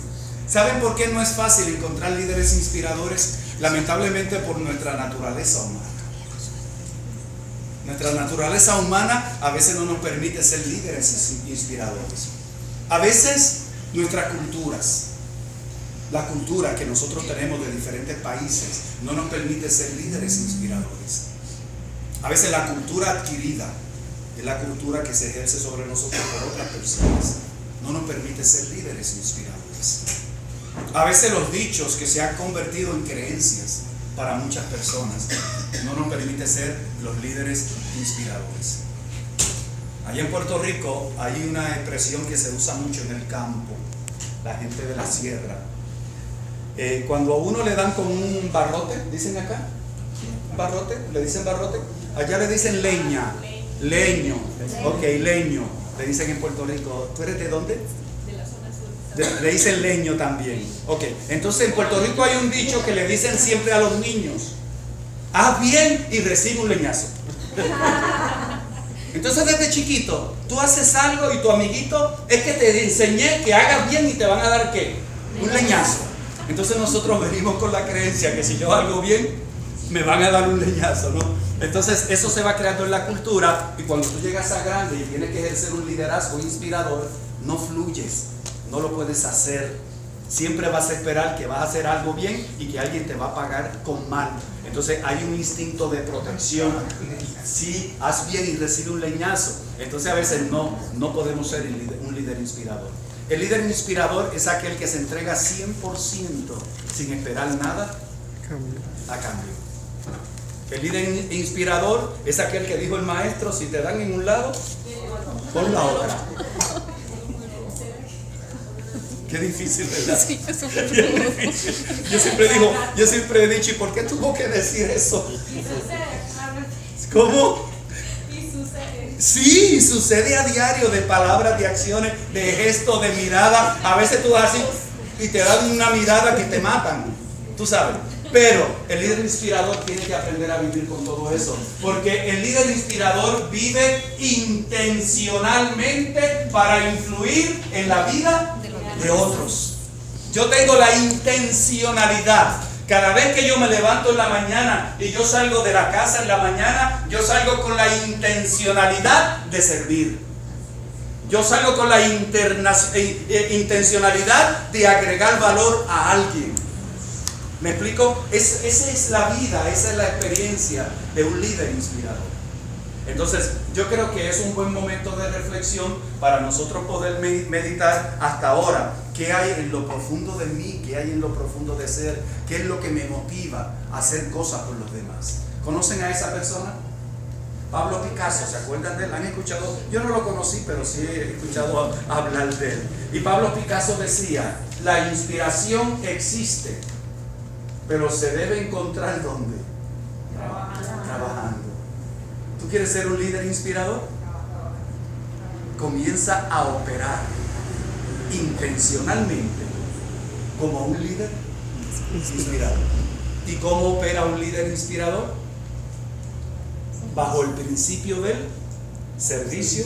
Speaker 1: ¿Saben por qué no es fácil encontrar líderes inspiradores? Lamentablemente por nuestra naturaleza humana. Nuestra naturaleza humana a veces no nos permite ser líderes inspiradores. A veces nuestras culturas, la cultura que nosotros tenemos de diferentes países, no nos permite ser líderes inspiradores. A veces la cultura adquirida es la cultura que se ejerce sobre nosotros por otras personas. No nos permite ser líderes inspiradores. A veces los dichos que se han convertido en creencias para muchas personas no nos permite ser los líderes inspiradores. Allá en Puerto Rico hay una expresión que se usa mucho en el campo, la gente de la sierra. Cuando a uno le dan con un barrote, dicen acá, barrote, le dicen barrote, allá le dicen leña, leño, ok, leño, le dicen en Puerto Rico. ¿Tú eres de dónde?
Speaker 5: De la zona sur.
Speaker 1: Le dicen leño también. Ok, entonces en Puerto Rico hay un dicho que le dicen siempre a los niños: haz bien y recibe un leñazo. Entonces desde chiquito tú haces algo y tu amiguito es que te enseñé que hagas bien y te van a dar ¿qué? Un leñazo. Entonces nosotros venimos con la creencia que si yo hago bien me van a dar un leñazo, ¿no? Entonces eso se va creando en la cultura, y cuando tú llegas a grande y tienes que ejercer un liderazgo inspirador, no fluyes, no lo puedes hacer. Siempre vas a esperar que vas a hacer algo bien y que alguien te va a pagar con mal. Entonces hay un instinto de protección. Sí, haz bien y recibe un leñazo. Entonces a veces no podemos ser un líder inspirador. El líder inspirador es aquel que se entrega 100% sin esperar nada a cambio. El líder inspirador es aquel que dijo el maestro: si te dan en un lado, pon la otra. Qué difícil, ¿verdad?
Speaker 2: Sí, eso fue
Speaker 1: Bien difícil. Yo siempre he dicho: ¿y por qué tuvo que decir eso? ¿Cómo? Sí, sucede a diario, de palabras, de acciones, de gestos, de mirada. A veces tú das así y te dan una mirada que te matan, tú sabes. Pero el líder inspirador tiene que aprender a vivir con todo eso, porque el líder inspirador vive intencionalmente para influir en la vida de otros. Yo tengo la intencionalidad. Cada vez que yo me levanto en la mañana y yo salgo de la casa en la mañana, yo salgo con la intencionalidad de servir. Yo salgo con la intencionalidad de agregar valor a alguien. ¿Me explico? Esa es la vida, esa es la experiencia de un líder inspirador. Entonces, yo creo que es un buen momento de reflexión para nosotros poder meditar hasta ahora. ¿Qué hay en lo profundo de mí? ¿Qué hay en lo profundo de ser? ¿Qué es lo que me motiva a hacer cosas por los demás? ¿Conocen a esa persona? Pablo Picasso, ¿se acuerdan de él? ¿Han escuchado? Yo no lo conocí, pero sí he escuchado hablar de él. Y Pablo Picasso decía: la inspiración existe, pero se debe encontrar ¿dónde? Trabajando. ¿Tú quieres ser un líder inspirador? Comienza a operar intencionalmente como un líder inspirador. ¿Y cómo opera un líder inspirador? Bajo el principio del servicio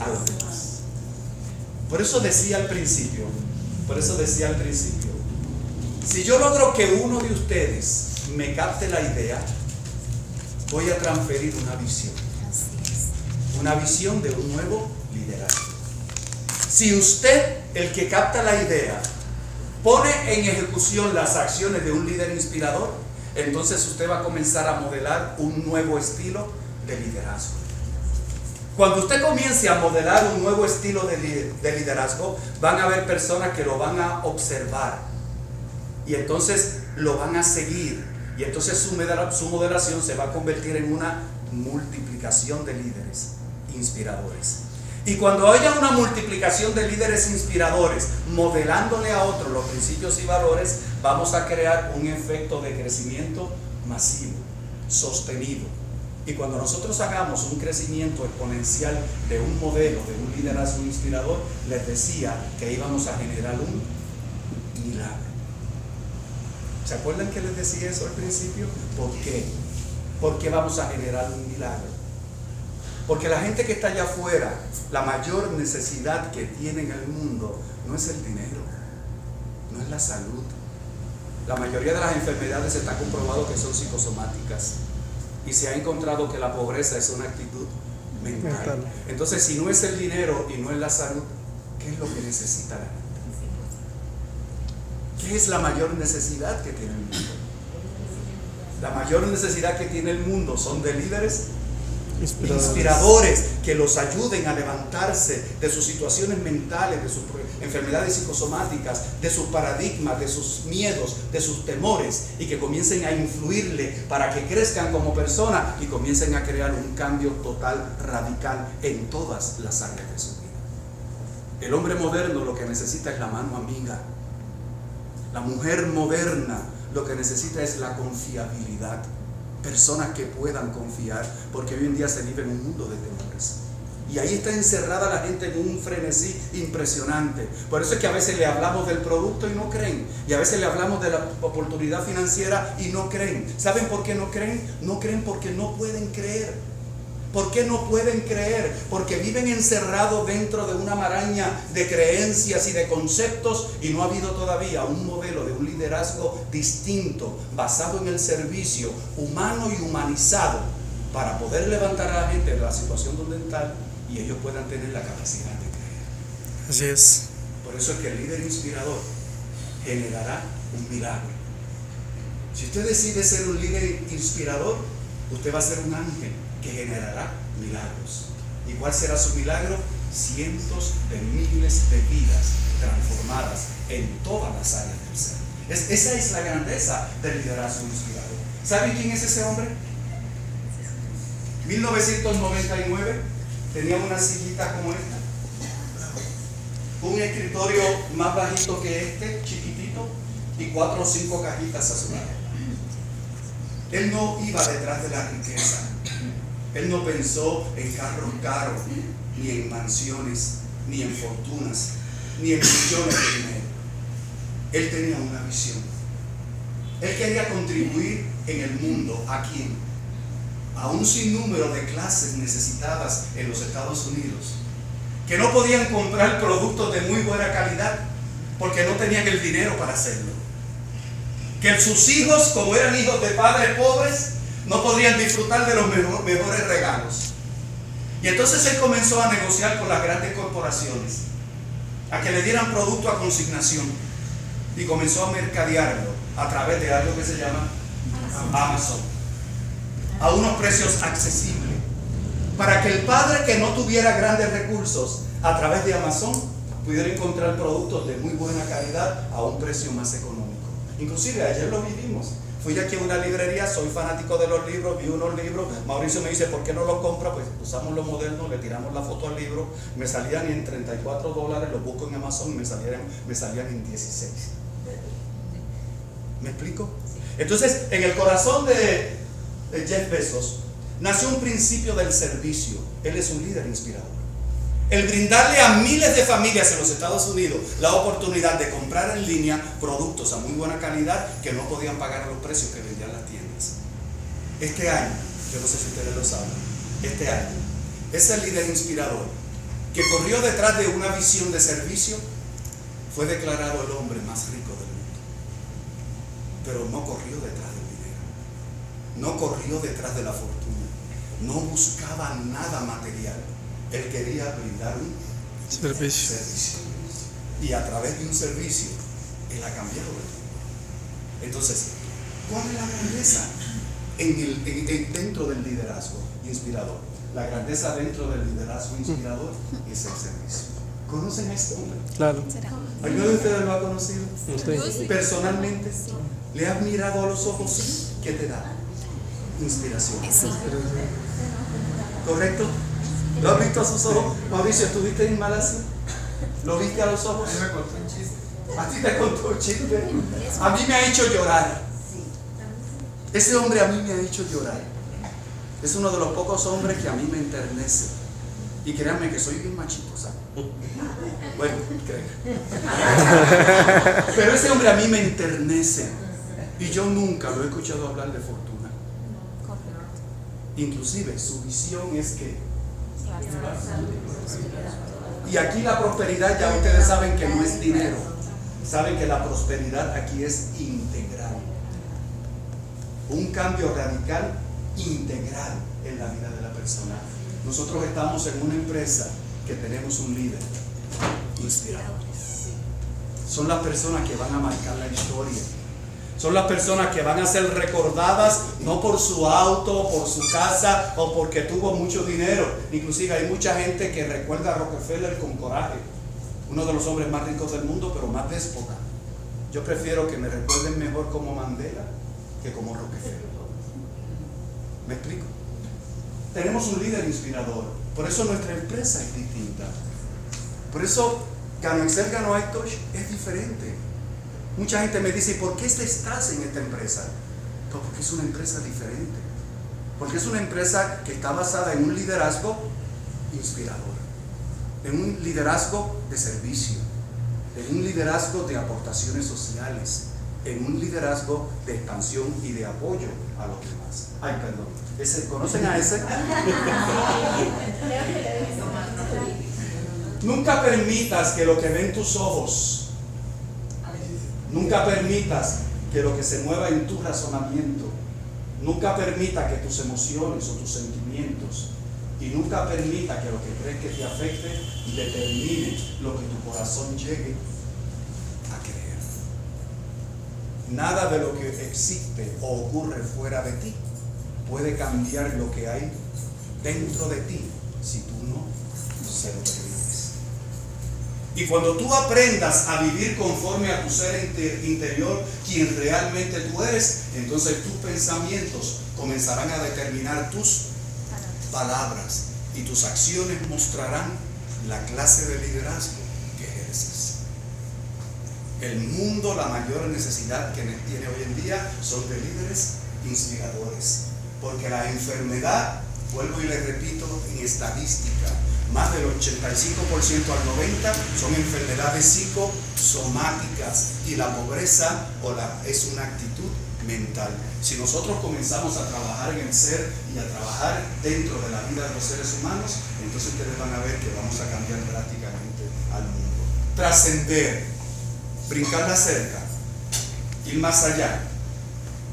Speaker 1: a los demás. Por eso decía al principio, si yo logro que uno de ustedes me capte la idea, voy a transferir una visión. Una visión de un nuevo liderazgo. Si usted, el que capta la idea, pone en ejecución las acciones de un líder inspirador, entonces usted va a comenzar a modelar un nuevo estilo de liderazgo. Cuando usted comience a modelar un nuevo estilo de liderazgo, van a haber personas que lo van a observar y entonces lo van a seguir, y entonces su modelación se va a convertir en una multiplicación de líderes inspiradores. Y cuando haya una multiplicación de líderes inspiradores modelándole a otros los principios y valores, vamos a crear un efecto de crecimiento masivo, sostenido. Y cuando nosotros hagamos un crecimiento exponencial de un modelo, de un liderazgo inspirador, les decía que íbamos a generar un milagro. ¿Se acuerdan que les decía eso al principio? ¿Por qué? ¿Por qué vamos a generar un milagro? Porque la gente que está allá afuera, la mayor necesidad que tiene en el mundo no es el dinero, no es la salud. La mayoría de las enfermedades está comprobado que son psicosomáticas. y se ha encontrado que la pobreza es una actitud mental.
Speaker 2: Mental.
Speaker 1: Entonces, si no es el dinero y no es la salud, ¿qué es lo que necesita la gente? ¿Qué es la mayor necesidad que tiene el mundo? La mayor necesidad que tiene el mundo son de líderes inspiradores que los ayuden a levantarse de sus situaciones mentales, de sus enfermedades psicosomáticas, de sus paradigmas, de sus miedos, de sus temores, y que comiencen a influirle para que crezcan como personas y comiencen a crear un cambio total, radical en todas las áreas de su vida. El hombre moderno lo que necesita es la mano amiga. La mujer moderna lo que necesita es la confiabilidad. Personas que puedan confiar, porque hoy en día se vive en un mundo de temores. Y ahí está encerrada la gente en un frenesí impresionante. Por eso es que a veces le hablamos del producto y no creen. Y a veces le hablamos de la oportunidad financiera y no creen. ¿Saben por qué no creen? No creen porque no pueden creer. ¿Por qué no pueden creer? Porque viven encerrados dentro de una maraña de creencias y de conceptos, y no ha habido todavía un modelo de un liderazgo distinto, basado en el servicio humano y humanizado, para poder levantar a la gente de la situación donde están y ellos puedan tener la capacidad de creer.
Speaker 2: Así es.
Speaker 1: Por eso es que el líder inspirador generará un milagro. Si usted decide ser un líder inspirador, usted va a ser un ángel que generará milagros. ¿Y cuál será su milagro? Cientos de miles de vidas transformadas en todas las áreas del ser. Esa es la grandeza del liderazgo inspirador. ¿Saben quién es ese hombre? 1999 tenía una sillita como esta, un escritorio más bajito que este, chiquitito, y 4 o 5 cajitas a su lado. Él no iba detrás de la riqueza. Él no pensó en carros caros, ni en mansiones, ni en fortunas, ni en millones de dinero. Él tenía una visión. Él quería contribuir en el mundo. ¿A quién? A un sinnúmero de clases necesitadas en los Estados Unidos, que no podían comprar productos de muy buena calidad porque no tenían el dinero para hacerlo. Que sus hijos, como eran hijos de padres pobres, no podían disfrutar de los mejores regalos. Y entonces él comenzó a negociar con las grandes corporaciones, a que le dieran producto a consignación, y comenzó a mercadearlo a través de algo que se llama Amazon, a unos precios accesibles, para que el padre que no tuviera grandes recursos, a través de Amazon pudiera encontrar productos de muy buena calidad a un precio más económico. Inclusive ayer lo vivimos. Fui aquí a una librería, soy fanático de los libros, vi unos libros, Mauricio me dice, ¿por qué no los compra? Pues usamos los modernos, le tiramos la foto al libro, me salían en $34, los busco en Amazon y me salían en 16. ¿Me explico? Entonces, en el corazón de Jeff Bezos nació un principio del servicio. Él es un líder inspirador. El brindarle a miles de familias en los Estados Unidos la oportunidad de comprar en línea productos a muy buena calidad que no podían pagar a los precios que vendían las tiendas. Este año, yo no sé si ustedes lo saben, este año, ese líder inspirador que corrió detrás de una visión de servicio fue declarado el hombre más rico del mundo. Pero no corrió detrás del dinero, no corrió detrás de la fortuna, no buscaba nada material. Él quería brindar un servicio. Y a través de un servicio, Él ha cambiado el mundo. Entonces, ¿cuál es la grandeza dentro del liderazgo inspirador? La grandeza dentro del liderazgo inspirador es el servicio. ¿Conocen a este hombre?
Speaker 2: Claro.
Speaker 1: ¿Alguno de ustedes lo ha conocido?
Speaker 2: Sí.
Speaker 1: Personalmente. ¿Le has mirado a los ojos? ¿Qué te da? Inspiración. ¿Correcto? ¿Lo has visto a sus ojos? Mauricio, ¿estuviste en Malasia? ¿Lo viste a los ojos?
Speaker 8: A mí me contó un chiste.
Speaker 1: ¿A ti te contó un chiste? A mí me ha hecho llorar. Ese hombre a mí me ha hecho llorar. Es uno de los pocos hombres que a mí me enternece. Y créanme que soy bien machito, ¿sabes? Bueno, creo. Pero ese hombre a mí me enternece. Y yo nunca lo he escuchado hablar de fortuna. Inclusive su visión es que... Y aquí la prosperidad, ya ustedes saben que no es dinero. Saben que la prosperidad aquí es integral. Un cambio radical integral en la vida de la persona. Nosotros estamos en una empresa que tenemos un líder inspirador. Son las personas que van a marcar la historia. Son las personas que van a ser recordadas no por su auto, por su casa o porque tuvo mucho dinero. Inclusive hay mucha gente que recuerda a Rockefeller con coraje. Uno de los hombres más ricos del mundo, pero más déspota. Yo prefiero que me recuerden mejor como Mandela que como Rockefeller. ¿Me explico? Tenemos un líder inspirador. Por eso nuestra empresa es distinta. Por eso Gano Excel, Gano iTouch es diferente. Mucha gente me dice, ¿por qué estás en esta empresa? Pues porque es una empresa diferente. Porque es una empresa que está basada en un liderazgo inspirador, en un liderazgo de servicio, en un liderazgo de aportaciones sociales, en un liderazgo de expansión y de apoyo a los demás. Ay, perdón. ¿Conocen a ese? Nunca permitas que lo que ven tus ojos, nunca permitas que lo que se mueva en tu razonamiento, nunca permita que tus emociones o tus sentimientos, y nunca permita que lo que crees que te afecte determine lo que tu corazón llegue a creer. Nada de lo que existe o ocurre fuera de ti puede cambiar lo que hay dentro de ti si tú no se lo permites. Y cuando tú aprendas a vivir conforme a tu ser interior, quien realmente tú eres, entonces tus pensamientos comenzarán a determinar tus palabras y tus acciones mostrarán la clase de liderazgo que ejerces. El mundo, la mayor necesidad que tiene hoy en día son de líderes inspiradores, porque la enfermedad, vuelvo y le repito, en estadística, más del 85% al 90% son enfermedades psicosomáticas y la pobreza es una actitud mental. Si nosotros comenzamos a trabajar en el ser y a trabajar dentro de la vida de los seres humanos, entonces ustedes van a ver que vamos a cambiar drásticamente al mundo. Trascender, brincar la cerca, ir más allá,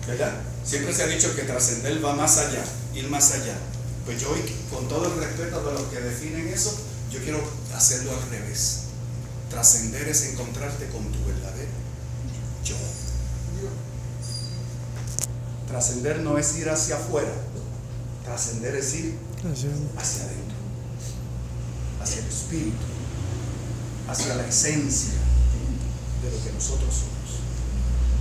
Speaker 1: ¿verdad? Siempre se ha dicho que trascender va más allá, ir más allá. Pues yo hoy, con todo el respeto de los que definen eso, yo quiero hacerlo al revés. Trascender es encontrarte con tu verdadero yo. Trascender no es ir hacia afuera, trascender es ir hacia adentro, hacia el espíritu, hacia la esencia de lo que nosotros somos.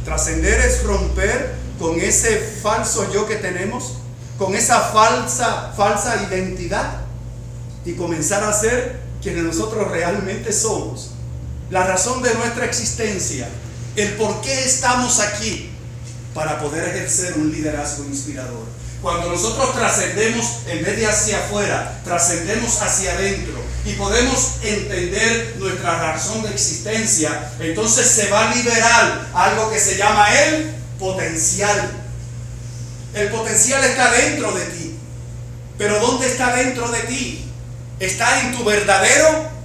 Speaker 1: Trascender es romper con ese falso yo que tenemos, con esa falsa identidad y comenzar a ser quienes nosotros realmente somos. La razón de nuestra existencia, el por qué estamos aquí, para poder ejercer un liderazgo inspirador. Cuando nosotros trascendemos en vez de hacia afuera, trascendemos hacia adentro y podemos entender nuestra razón de existencia, entonces se va a liberar algo que se llama el potencial. El potencial está dentro de ti. Pero ¿dónde está dentro de ti? Está en tu verdadero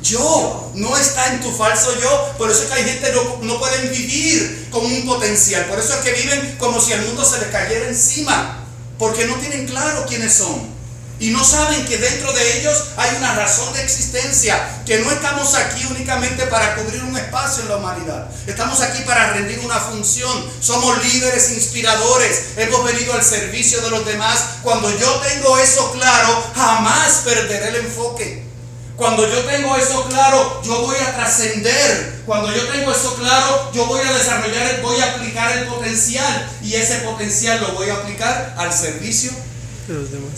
Speaker 1: yo, no está en tu falso yo. Por eso es que hay gente que no pueden vivir con un potencial. Por eso es que viven como si el mundo se les cayera encima, porque no tienen claro quiénes son y no saben que dentro de ellos hay una razón de existencia, que no estamos aquí únicamente para cubrir un espacio en la humanidad, estamos aquí para rendir una función. Somos líderes inspiradores, hemos venido al servicio de los demás. Cuando yo tengo eso claro, jamás perderé el enfoque. Cuando yo tengo eso claro, yo voy a trascender. Cuando yo tengo eso claro, yo voy a desarrollar, voy a aplicar el potencial, y ese potencial lo voy a aplicar al servicio
Speaker 2: de los demás.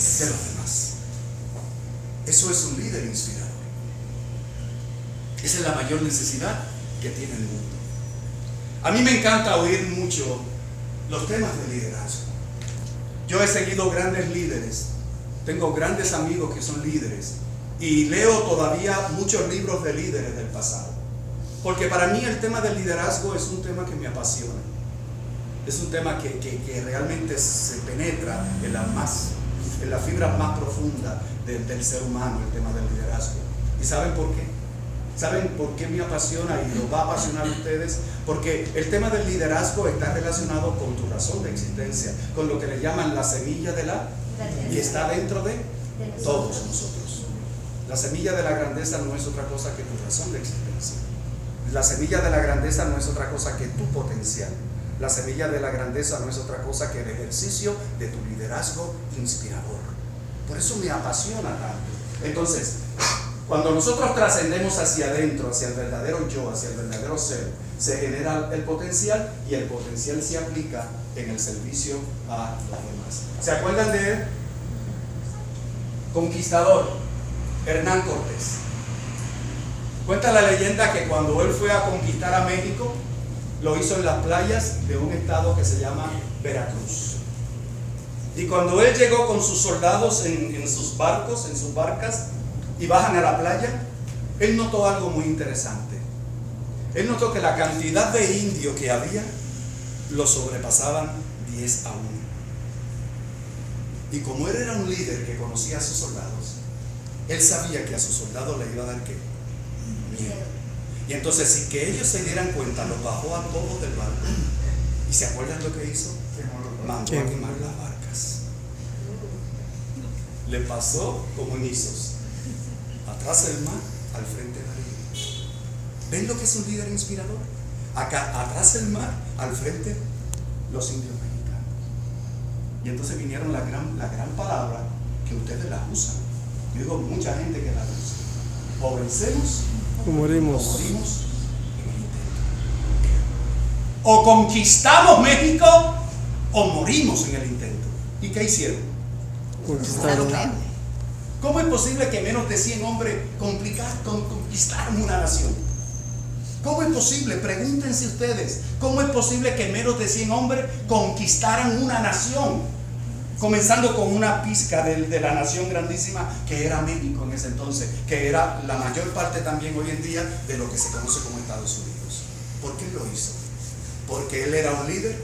Speaker 1: Eso es un líder inspirador. Esa es la mayor necesidad que tiene el mundo. A mí me encanta oír mucho los temas de liderazgo. Yo he seguido grandes líderes, tengo grandes amigos que son líderes, y leo todavía muchos libros de líderes del pasado, porque para mí el tema del liderazgo es un tema que me apasiona. Es un tema que realmente se penetra en las fibras más profundas del ser humano, el tema del liderazgo. ¿Y saben por qué? ¿Saben por qué me apasiona y los va a apasionar a ustedes? Porque el tema del liderazgo está relacionado con tu razón de existencia, con lo que le llaman la semilla de la... y está dentro de todos nosotros. La semilla de la grandeza no es otra cosa que tu razón de existencia. La semilla de la grandeza no es otra cosa que tu potencial. La semilla de la grandeza no es otra cosa que el ejercicio de tu liderazgo inspirador. Por eso me apasiona tanto. Entonces, cuando nosotros trascendemos hacia adentro, hacia el verdadero yo, hacia el verdadero ser, se genera el potencial y el potencial se aplica en el servicio a los demás. ¿Se acuerdan de él? Conquistador, Hernán Cortés. Cuenta la leyenda que cuando él fue a conquistar a México, lo hizo en las playas de un estado que se llama Veracruz. Y cuando él llegó con sus soldados en sus barcos, en sus barcas, y bajan a la playa, él notó algo muy interesante. Él notó que la cantidad de indios que había lo sobrepasaban 10 a 1. Y como él era un líder que conocía a sus soldados, él sabía que a sus soldados le iba a dar ¿qué? Miedo. Y entonces, sin que ellos se dieran cuenta, los bajó a todos del barco. ¿Y se acuerdan lo que hizo? Mandó a quemar las barcas. Le pasó como en Isos. Atrás el mar, al frente la vida. ¿Ven lo que es un líder inspirador? Acá, atrás el mar, al frente los indios mexicanos. Y entonces vinieron la gran palabra que ustedes la usan. Yo digo mucha gente que la usa. O vencemos
Speaker 2: O morimos.
Speaker 1: o morimos en el intento. O conquistamos México o morimos en el intento. ¿Y qué hicieron?
Speaker 2: Conquistaron.
Speaker 1: ¿Cómo es posible que menos de 100 hombres conquistaran una nación? ¿Cómo es posible? Pregúntense ustedes. ¿Cómo es posible que menos de 100 hombres conquistaran una nación? Comenzando con una pizca de la nación grandísima que era México en ese entonces, que era la mayor parte también hoy en día de lo que se conoce como Estados Unidos. ¿Por qué lo hizo? Porque él era un líder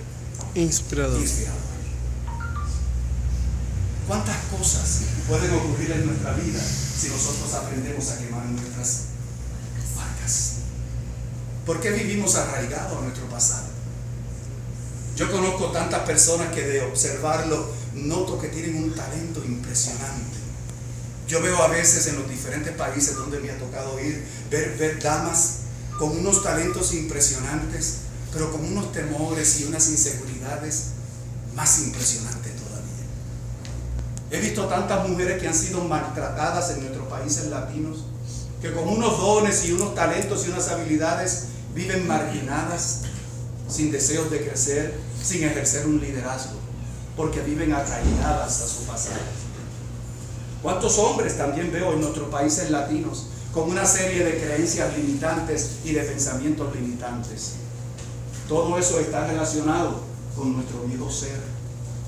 Speaker 2: Inspirador.
Speaker 1: inspirador. ¿Cuántas cosas pueden ocurrir en nuestra vida si nosotros aprendemos a quemar nuestras barcas? ¿Por qué vivimos arraigados a nuestro pasado? Yo conozco tantas personas que de observarlo noto que tienen un talento impresionante. Yo veo a veces en los diferentes países donde me ha tocado ir, ver damas con unos talentos impresionantes, pero con unos temores y unas inseguridades más impresionantes todavía. He visto tantas mujeres que han sido maltratadas en nuestros países latinos, que con unos dones y unos talentos y unas habilidades viven marginadas, sin deseos de crecer, sin ejercer un liderazgo, porque viven arraigadas a su pasado. ¿Cuántos hombres también veo en nuestros países latinos con una serie de creencias limitantes y de pensamientos limitantes? Todo eso está relacionado con nuestro viejo ser.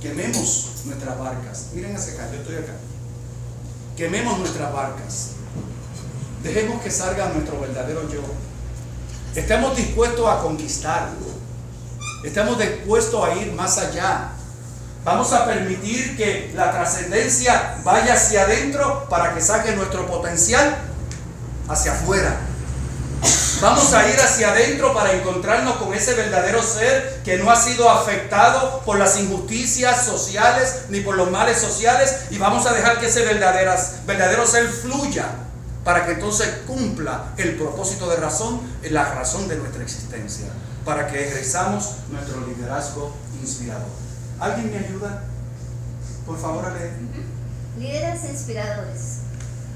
Speaker 1: Quememos nuestras barcas. Miren hacia acá, yo estoy acá. Quememos nuestras barcas. Dejemos que salga nuestro verdadero yo. Estemos dispuestos a conquistar. Estamos dispuestos a ir más allá. Vamos a permitir que la trascendencia vaya hacia adentro para que saque nuestro potencial hacia afuera. Vamos a ir hacia adentro para encontrarnos con ese verdadero ser que no ha sido afectado por las injusticias sociales ni por los males sociales, y vamos a dejar que ese verdadero ser fluya para que entonces cumpla el propósito de razón, la razón de nuestra existencia, para que ejerzamos nuestro liderazgo inspirador. ¿Alguien me ayuda? Por favor, a leer.
Speaker 3: Líderes inspiradores.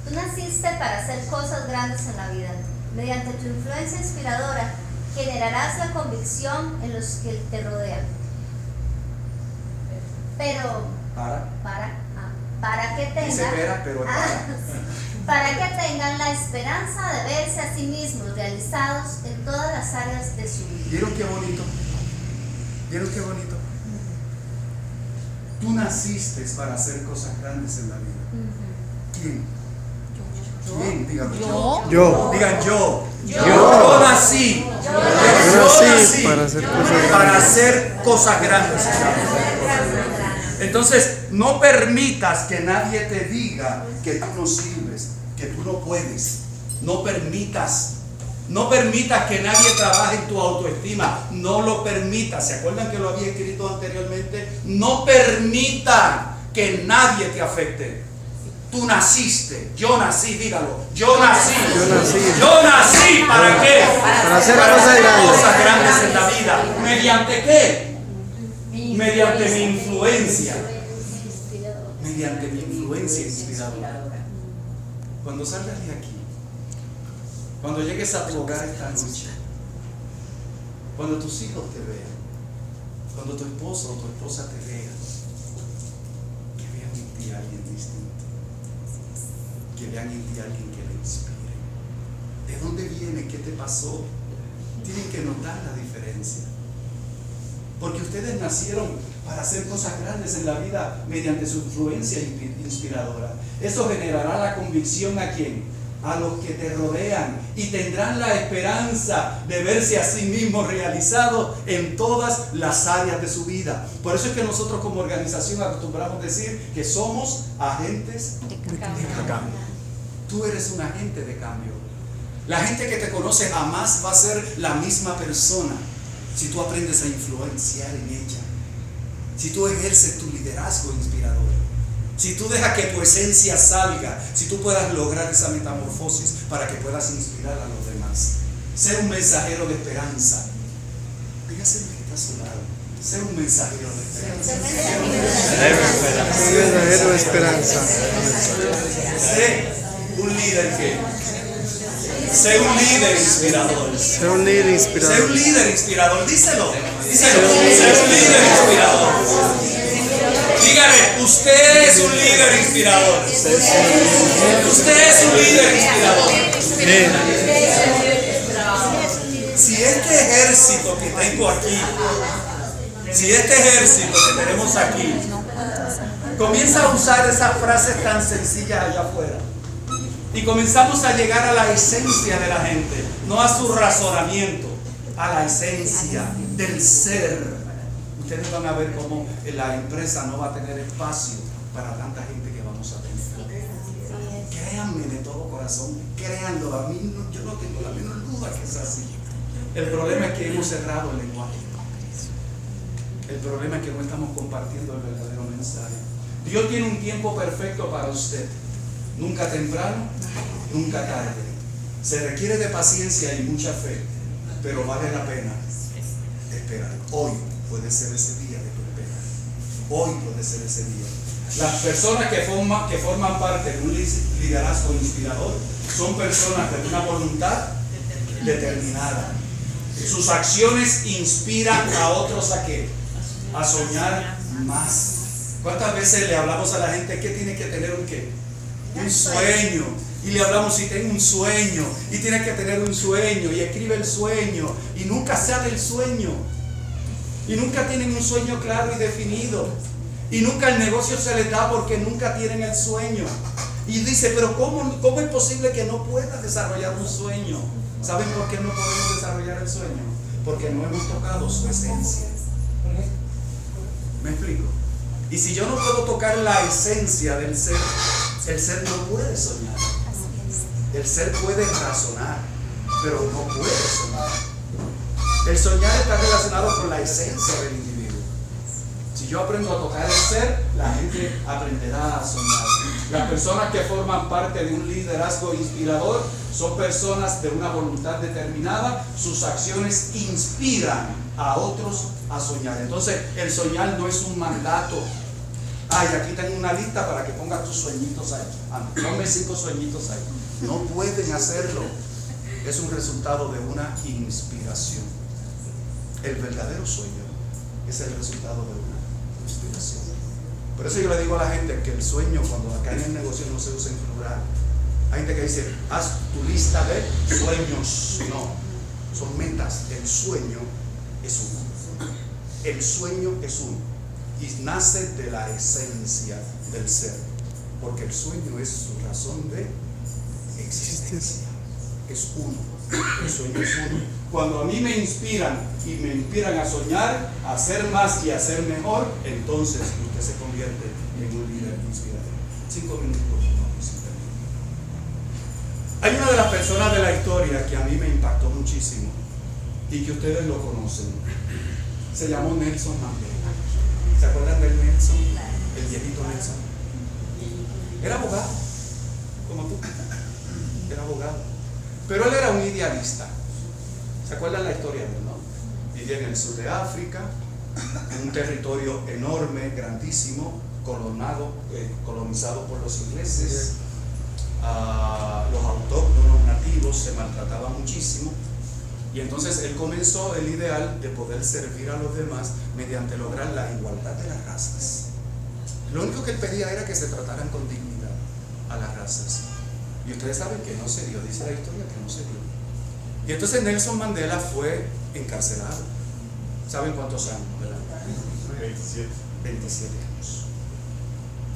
Speaker 3: Tú naciste para hacer cosas grandes en la vida. Mediante tu influencia inspiradora, generarás la convicción en los que te rodean. Pero, para que tengan,
Speaker 1: Dice espera, pero
Speaker 3: para que tengan la esperanza de verse a sí mismos realizados en todas las áreas de su vida.
Speaker 1: ¿Vieron qué bonito? ¿Vieron qué bonito? Tú naciste para hacer cosas grandes en la vida. ¿Quién? ¿Quién? Digan
Speaker 2: Yo.
Speaker 1: Digan yo. Yo nací. Yo nací
Speaker 2: para hacer cosas grandes.
Speaker 1: para hacer cosas grandes en la vida. Entonces, no permitas que nadie te diga que tú no sirves, que tú no puedes. No permitas No permitas que nadie trabaje en tu autoestima. No lo permitas. ¿Se acuerdan que lo había escrito anteriormente? No permita que nadie te afecte. Tú naciste, yo nací, dígalo. Yo nací. Yo nací, ¿para qué?
Speaker 2: Para hacer cosas grandes.
Speaker 1: Cosas grandes en la vida. ¿Mediante qué? Mediante mi influencia. Mediante mi influencia inspiradora. Cuando salgas de aquí, cuando llegues a tu hogar esta noche, cuando tus hijos te vean, cuando tu esposo o tu esposa te vea, que vean en ti a alguien distinto, que vean en ti a alguien que le inspire. ¿De dónde viene? ¿Qué te pasó? Tienen que notar la diferencia. Porque ustedes nacieron para hacer cosas grandes en la vida mediante su influencia inspiradora. Eso generará la convicción ¿a quién? A los que te rodean, y tendrán la esperanza de verse a sí mismos realizados en todas las áreas de su vida. Por eso es que nosotros como organización acostumbramos decir que somos agentes de cambio. Tú eres un agente de cambio. La gente que te conoce jamás va a ser la misma persona si tú aprendes a influenciar en ella, si tú ejerces tu liderazgo inspirador, si tú dejas que tu esencia salga, si tú puedas lograr esa metamorfosis para que puedas inspirar a los demás. Ser un mensajero de esperanza. Dígase lo que está a su lado. Ser un mensajero de esperanza.
Speaker 2: Un mensajero de esperanza.
Speaker 1: Sé un líder que sé un líder inspirador.
Speaker 2: Ser un líder inspirador.
Speaker 1: Sé un líder inspirador. Díselo. Díselo. Sé un líder inspirador. Dígale, usted es un líder inspirador. Usted es un líder inspirador. Si este ejército que tengo aquí, si este ejército que tenemos aquí comienza a usar esas frases tan sencillas allá afuera, y comenzamos a llegar a la esencia de la gente, no a su razonamiento, a la esencia del ser, ustedes van a ver cómo la empresa no va a tener espacio para tanta gente que vamos a tener. Créanme de todo corazón, créanlo, a mí yo no tengo la menor duda que es así. El problema es que hemos cerrado el lenguaje. El problema es que no estamos compartiendo el verdadero mensaje. Dios tiene un tiempo perfecto para usted. Nunca temprano, nunca tarde. Se requiere de paciencia y mucha fe, pero vale la pena esperar. Hoy puede ser ese día de tu espera. Hoy puede ser ese día. Las personas que forman parte de un liderazgo inspirador son personas de una voluntad determinada. Sus acciones inspiran a otros ¿a qué? A soñar más. ¿Cuántas veces le hablamos a la gente que tiene que tener un qué? Un sueño. Y le hablamos si tengo un sueño. Y tiene que tener un sueño. Y escribe el sueño. Y nunca sale el sueño. Y nunca tienen un sueño claro y definido. Y nunca el negocio se les da porque nunca tienen el sueño. Y dice, pero ¿cómo es posible que no puedas desarrollar un sueño? ¿Saben por qué no podemos desarrollar el sueño? Porque no hemos tocado su esencia. ¿Me explico? Y si yo no puedo tocar la esencia del ser, el ser no puede soñar. El ser puede razonar, pero no puede soñar. El soñar está relacionado con la esencia del individuo. Si yo aprendo a tocar el ser, la gente aprenderá a soñar. Las personas que forman parte de un liderazgo inspirador son personas de una voluntad determinada. Sus acciones inspiran a otros a soñar. Entonces, el soñar no es un mandato. Ay, aquí tengo una lista para que pongas tus sueñitos ahí. Ponme 5 sueñitos ahí. No pueden hacerlo. Es un resultado de una inspiración. El verdadero sueño es el resultado de una inspiración. Por eso yo le digo a la gente que el sueño, cuando acá en el negocio, no se usa en plural. Hay gente que dice, haz tu lista de sueños. No, son metas. El sueño es uno. El sueño es uno. Y nace de la esencia del ser. Porque el sueño es su razón de existencia. Es uno. El sueño es uno. Cuando a mí me inspiran y me inspiran a soñar, a hacer más y a hacer mejor, entonces usted se convierte en un líder inspirador. 5 minutos, vamos a terminar. Hay una de las personas de la historia que a mí me impactó muchísimo y que ustedes lo conocen. Se llamó Nelson Mandela. ¿Se acuerdan del Nelson? El viejito Nelson. Era abogado, como tú. Era abogado. Pero él era un idealista. ¿Se acuerdan la historia de él, no? Vivía en el sur de África, en un territorio enorme, grandísimo, colonizado por los ingleses. Los autóctonos nativos se maltrataban muchísimo. Y entonces él comenzó el ideal de poder servir a los demás mediante lograr la igualdad de las razas. Lo único que él pedía era que se trataran con dignidad a las razas. Y ustedes saben que no se dio, dice la historia que no se dio. Y entonces Nelson Mandela fue encarcelado. ¿Saben cuántos años, verdad? 27 años.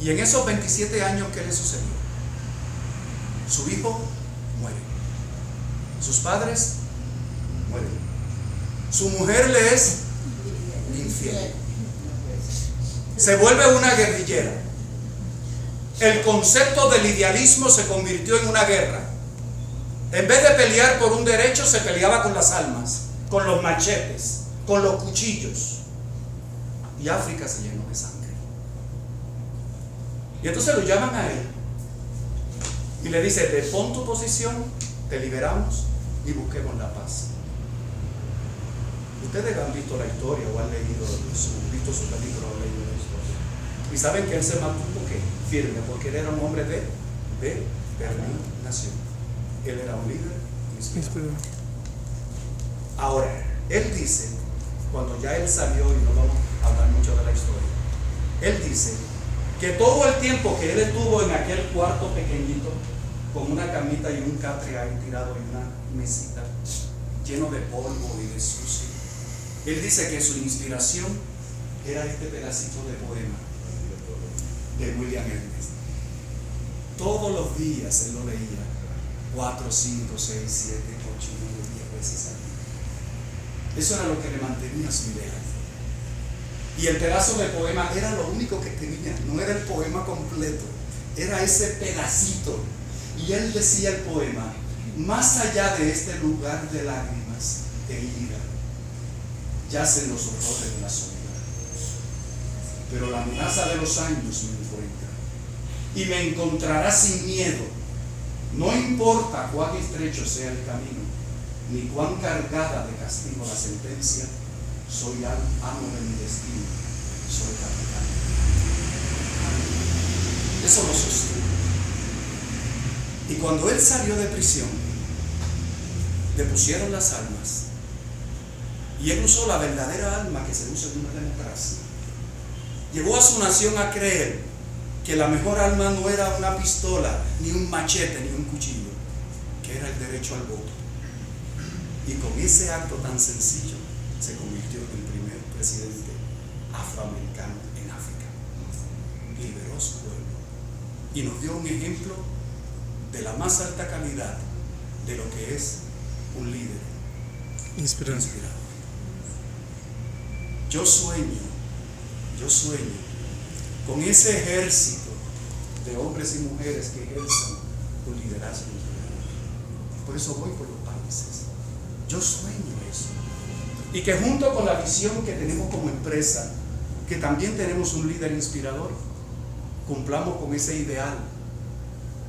Speaker 1: Y en esos 27 años, ¿qué le sucedió? Su hijo muere. Sus padres mueren. Su mujer le es infiel. Se vuelve una guerrillera. El concepto del idealismo se convirtió en una guerra. En vez de pelear por un derecho, se peleaba con las almas, con los machetes, con los cuchillos. Y África se llenó de sangre. Y entonces lo llaman a él y le dice: depón tu posición, te liberamos y busquemos la paz. Ustedes han visto la historia o han leído visto su película o leído la historia. Y saben que él se mantuvo firme, porque él era un hombre de determinación. Él era un líder inspirador. Ahora, él dice, cuando ya él salió, y no vamos a hablar mucho de la historia, él dice que todo el tiempo que él estuvo en aquel cuarto pequeñito, con una camita y un catre ahí tirado en una mesita, lleno de polvo y de sucio, él dice que su inspiración era este pedacito de poema de William Ernest. Todos los días él lo leía 4, 5, 6, 7, 8, 9, 10 veces al día. Eso era lo que le mantenía su ideal. Y el pedazo de poema era lo único que tenía, no era el poema completo, era ese pedacito. Y él decía el poema: más allá de este lugar de lágrimas e ira, yacen los horrores de la soledad. Pero la amenaza de los años me encuentra y me encontrará sin miedo. No importa cuán estrecho sea el camino, ni cuán cargada de castigo la sentencia, soy amo de mi destino, soy capitán. Eso lo sostuvo. Y cuando él salió de prisión, le pusieron las armas. Y él usó la verdadera alma que se usa en una democracia. Llevó a su nación a creer que la mejor arma no era una pistola, ni un machete, ni un cuchillo, que era el derecho al voto. Y con ese acto tan sencillo se convirtió en el primer presidente afroamericano en África. Liberó su pueblo y nos dio un ejemplo de la más alta calidad de lo que es un líder inspirador. Yo sueño con ese ejército de hombres y mujeres que ejerzan un liderazgo. Por eso voy por los países. Yo sueño eso. Y que junto con la visión que tenemos como empresa, que también tenemos un líder inspirador, cumplamos con ese ideal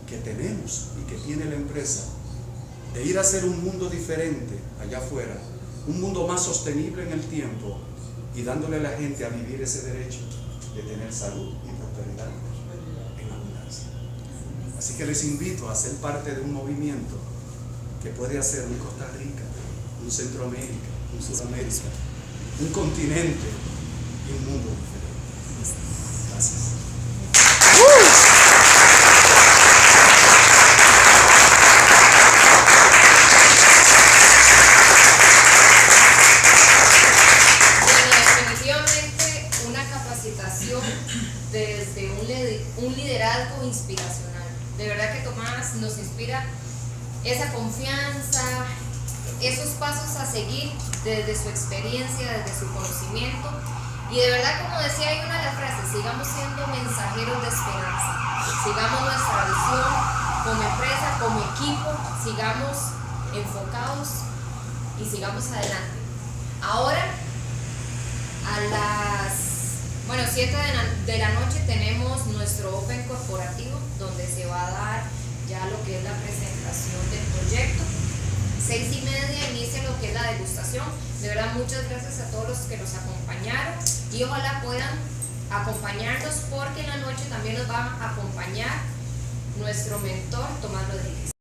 Speaker 1: que tenemos y que tiene la empresa, de ir a hacer un mundo diferente allá afuera, un mundo más sostenible en el tiempo, y dándole a la gente a vivir ese derecho de tener salud y prosperidad en abundancia. Así que les invito a ser parte de un movimiento que puede hacer un Costa Rica, un Centroamérica, un Sudamérica, un continente y un mundo diferente. Gracias.
Speaker 5: Desde un liderazgo inspiracional. De verdad que Tomás nos inspira esa confianza, esos pasos a seguir desde su experiencia, desde su conocimiento. Y de verdad, como decía ahí una de las frases, sigamos siendo mensajeros de esperanza, sigamos nuestra visión, como empresa, como equipo, sigamos enfocados y sigamos adelante. Ahora, a las 7 de la noche tenemos nuestro Open corporativo, donde se va a dar ya lo que es la presentación del proyecto. 6:30 inicia lo que es la degustación. De verdad, muchas gracias a todos los que nos acompañaron y ojalá puedan acompañarnos, porque en la noche también nos va a acompañar nuestro mentor Tomás Rodríguez.